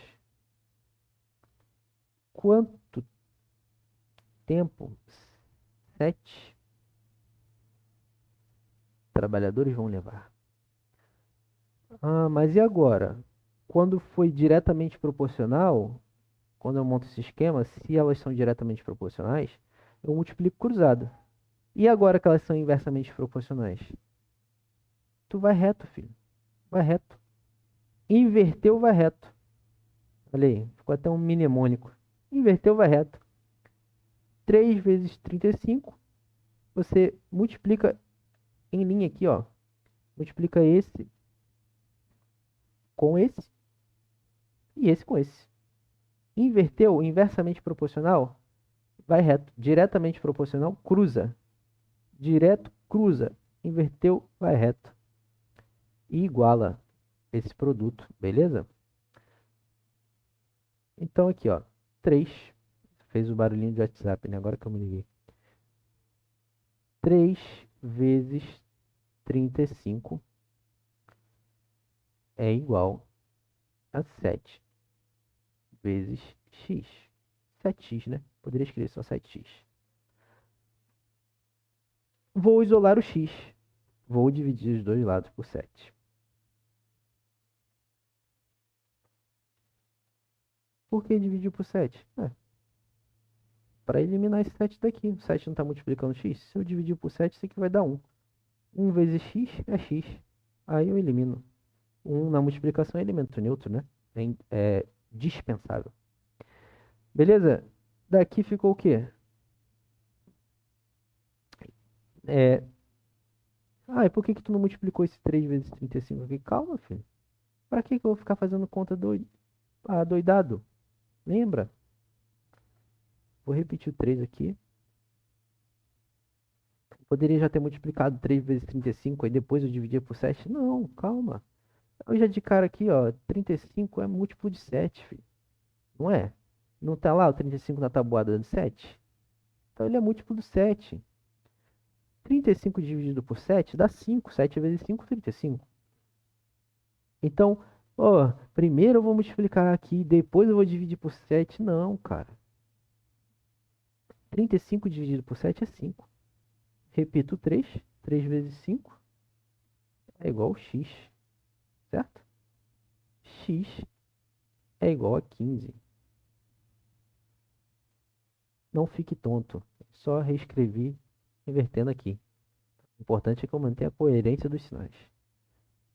quanto tempo 7 trabalhadores vão levar? Mas e agora? Quando foi diretamente proporcional, quando eu monto esse esquema, se elas são diretamente proporcionais, eu multiplico cruzado. E agora que elas são inversamente proporcionais? Tu vai reto, filho. Vai reto. Inverteu, vai reto. Olha aí, ficou até um mnemônico. Inverteu, vai reto. 3 vezes 35, você multiplica em linha aqui, ó. Multiplica esse com esse e esse com esse. Inverteu, inversamente proporcional, vai reto. Diretamente proporcional, cruza. Direto, cruza. Inverteu, vai reto. E iguala esse produto, beleza? Então aqui, ó. 3. Fez o barulhinho de WhatsApp, né? Agora que eu me liguei. 3 vezes 35 é igual a 7 vezes x. 7x, né? Poderia escrever só 7x. Vou isolar o x. Vou dividir os dois lados por 7. Por que dividir por 7? Para eliminar esse 7 daqui. O 7 não está multiplicando x. Se eu dividir por 7, isso aqui vai dar 1. 1 vezes x é x. Aí eu elimino. 1 na multiplicação é elemento neutro, né? É dispensável. Beleza? Daqui ficou o quê? E por que tu não multiplicou esse 3 vezes 35 aqui? Calma, filho. Pra que eu vou ficar fazendo conta doidado? Lembra? Vou repetir o 3 aqui. Poderia já ter multiplicado 3 vezes 35, aí depois eu dividia por 7. Não, calma. Eu já de cara aqui, ó, 35 é múltiplo de 7, filho. Não é? Não tá lá o 35 na tabuada de 7? Então ele é múltiplo do 7. 35 dividido por 7 dá 5. 7 vezes 5, 35. Então, ó, primeiro eu vou multiplicar aqui, depois eu vou dividir por 7. Não, cara. 35 dividido por 7 é 5. Repito 3. 3 vezes 5 é igual a x, certo? X é igual a 15. Não fique tonto. Só reescrevi invertendo aqui. O importante é que eu mantenha a coerência dos sinais.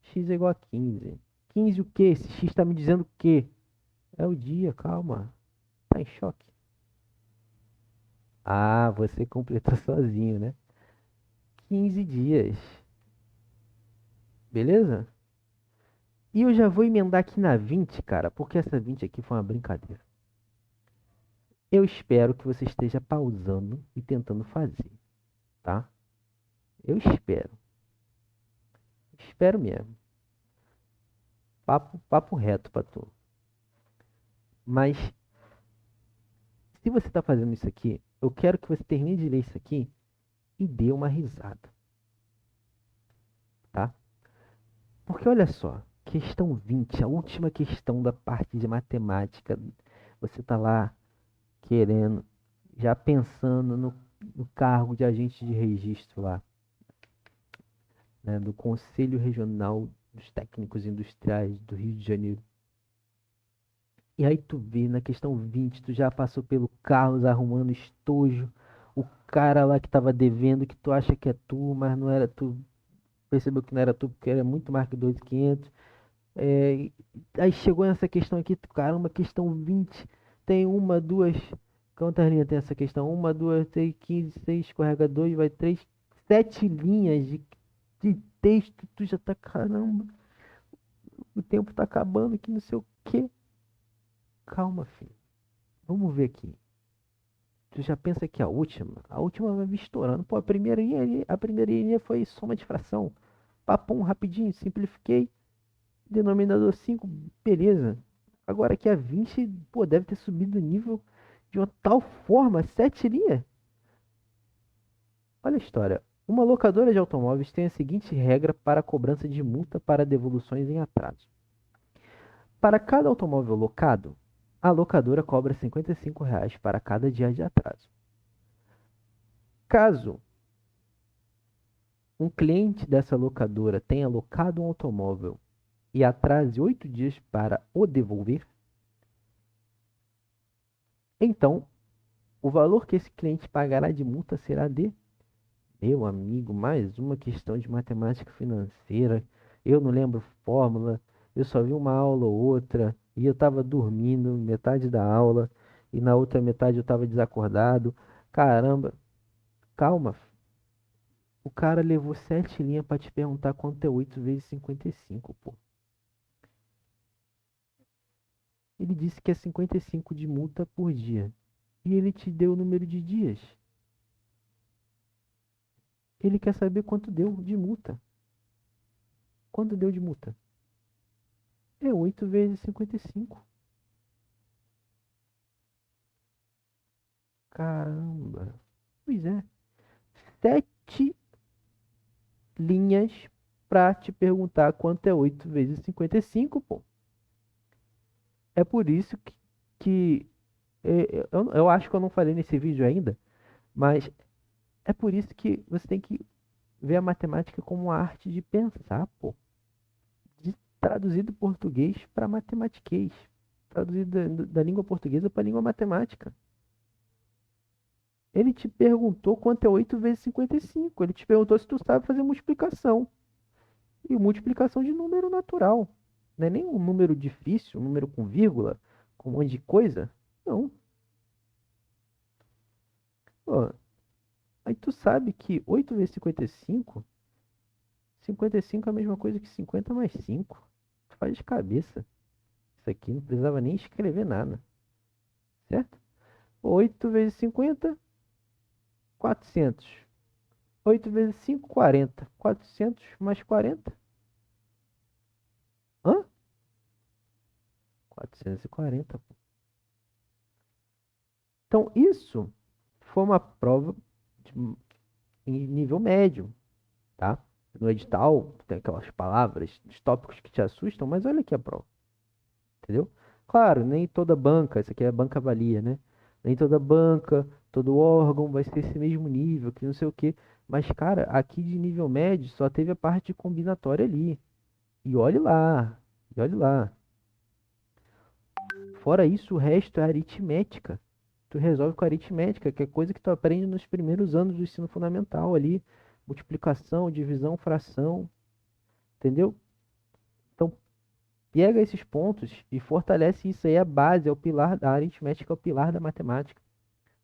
X é igual a 15. 15 o quê? Esse x está me dizendo o quê? É o dia, calma. Tá em choque. Ah, você completou sozinho, né? 15 dias. Beleza? E eu já vou emendar aqui na 20, cara, porque essa 20 aqui foi uma brincadeira. Eu espero que você esteja pausando e tentando fazer, tá? Eu espero. Espero mesmo. Papo reto pra tu. Mas se você tá fazendo isso aqui, eu quero que você termine de ler isso aqui e dê uma risada, tá? Porque olha só, questão 20, a última questão da parte de matemática. Você tá lá querendo, já pensando no cargo de agente de registro lá, né, do Conselho Regional dos Técnicos Industriais do Rio de Janeiro. E aí tu vê na questão 20, tu já passou pelo Carlos arrumando estojo, o cara lá que tava devendo, que tu acha que é tu, mas não era tu, percebeu que não era tu, porque era muito mais que 2.500. É, aí chegou nessa questão aqui, caramba, questão 20, tem uma, duas, quantas linhas tem essa questão? Uma, duas, três, 15, 6, escorrega 2, vai 3, 7 linhas de texto, tu já tá, caramba, o tempo tá acabando aqui, não sei o quê. Calma, filho, vamos ver aqui. Tu já pensa que a última vai vir estourando. Pô, a primeira linha foi soma de fração. Papum, rapidinho, simplifiquei. Denominador 5, beleza. Agora aqui a 20, pô, deve ter subido o nível de uma tal forma, 7 linhas. Olha a história. Uma locadora de automóveis tem a seguinte regra para a cobrança de multa para devoluções em atraso. Para cada automóvel locado, a locadora cobra R$ 55 para cada dia de atraso. Caso um cliente dessa locadora tenha locado um automóvel e atrase 8 dias para o devolver, então o valor que esse cliente pagará de multa será de, meu amigo, mais uma questão de matemática financeira. Eu não lembro fórmula, eu só vi uma aula ou outra e eu estava dormindo metade da aula e na outra metade eu estava desacordado. Caramba, calma. O cara levou 7 linhas para te perguntar quanto é 8 vezes 55, pô. Ele disse que é 55 de multa por dia. E ele te deu o número de dias. Ele quer saber quanto deu de multa. Quanto deu de multa? É 8 vezes 55. Caramba. Pois é. 7 linhas para te perguntar quanto é 8 vezes 55, pô. É por isso eu acho que eu não falei nesse vídeo ainda, mas é por isso que você tem que ver a matemática como uma arte de pensar, pô. De traduzir do português para matematiquês. Traduzir da língua portuguesa para a língua matemática. Ele te perguntou quanto é 8 vezes 55. Ele te perguntou se tu sabe fazer multiplicação. E multiplicação de número natural. Não é nem um número difícil, um número com vírgula, com um monte de coisa. Não. Pô, aí tu sabe que 8 vezes 55, 55 é a mesma coisa que 50 mais 5. Tu faz de cabeça. Isso aqui não precisava nem escrever nada. Certo? 8 vezes 50, 400. 8 vezes 5, 40. 400 mais 40. Hã? 440. Então, isso foi uma prova de, em nível médio, tá? No edital, tem aquelas palavras, os tópicos que te assustam, mas olha aqui a prova, entendeu? Claro, nem toda banca, isso aqui é a banca avalia, né? Nem toda banca, todo órgão vai ser esse mesmo nível, que não sei o quê. Mas, cara, aqui de nível médio só teve a parte combinatória ali. E olhe lá, e olhe lá. Fora isso, o resto é aritmética. Tu resolve com aritmética, que é coisa que tu aprende nos primeiros anos do ensino fundamental ali. Multiplicação, divisão, fração, entendeu? Então, pega esses pontos e fortalece isso aí, é a base, é o pilar da aritmética, é o pilar da matemática.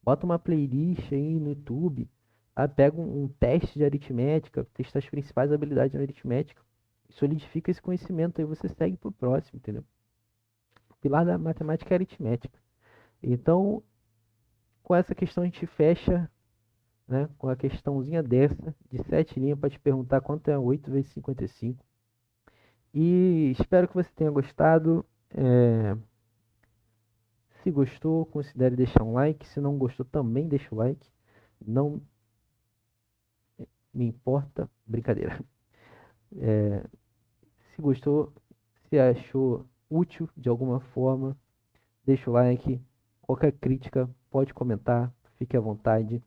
Bota uma playlist aí no YouTube, tá? Pega um teste de aritmética, testa as principais habilidades da aritmética, solidifica esse conhecimento, aí você segue pro próximo, entendeu? O pilar da matemática é aritmética. Então, com essa questão a gente fecha, né, com a questãozinha dessa, de 7 linhas, para te perguntar quanto é 8 vezes 55. E espero que você tenha gostado. Se gostou, considere deixar um like. Se não gostou, também deixa o like. Não me importa. Brincadeira. Se gostou, se achou útil de alguma forma, deixa o like. Qualquer crítica, pode comentar. Fique à vontade.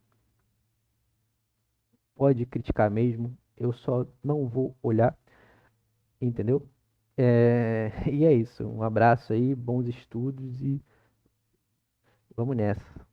Pode criticar mesmo. Eu só não vou olhar. Entendeu? E é isso. Um abraço aí, bons estudos e vamos nessa.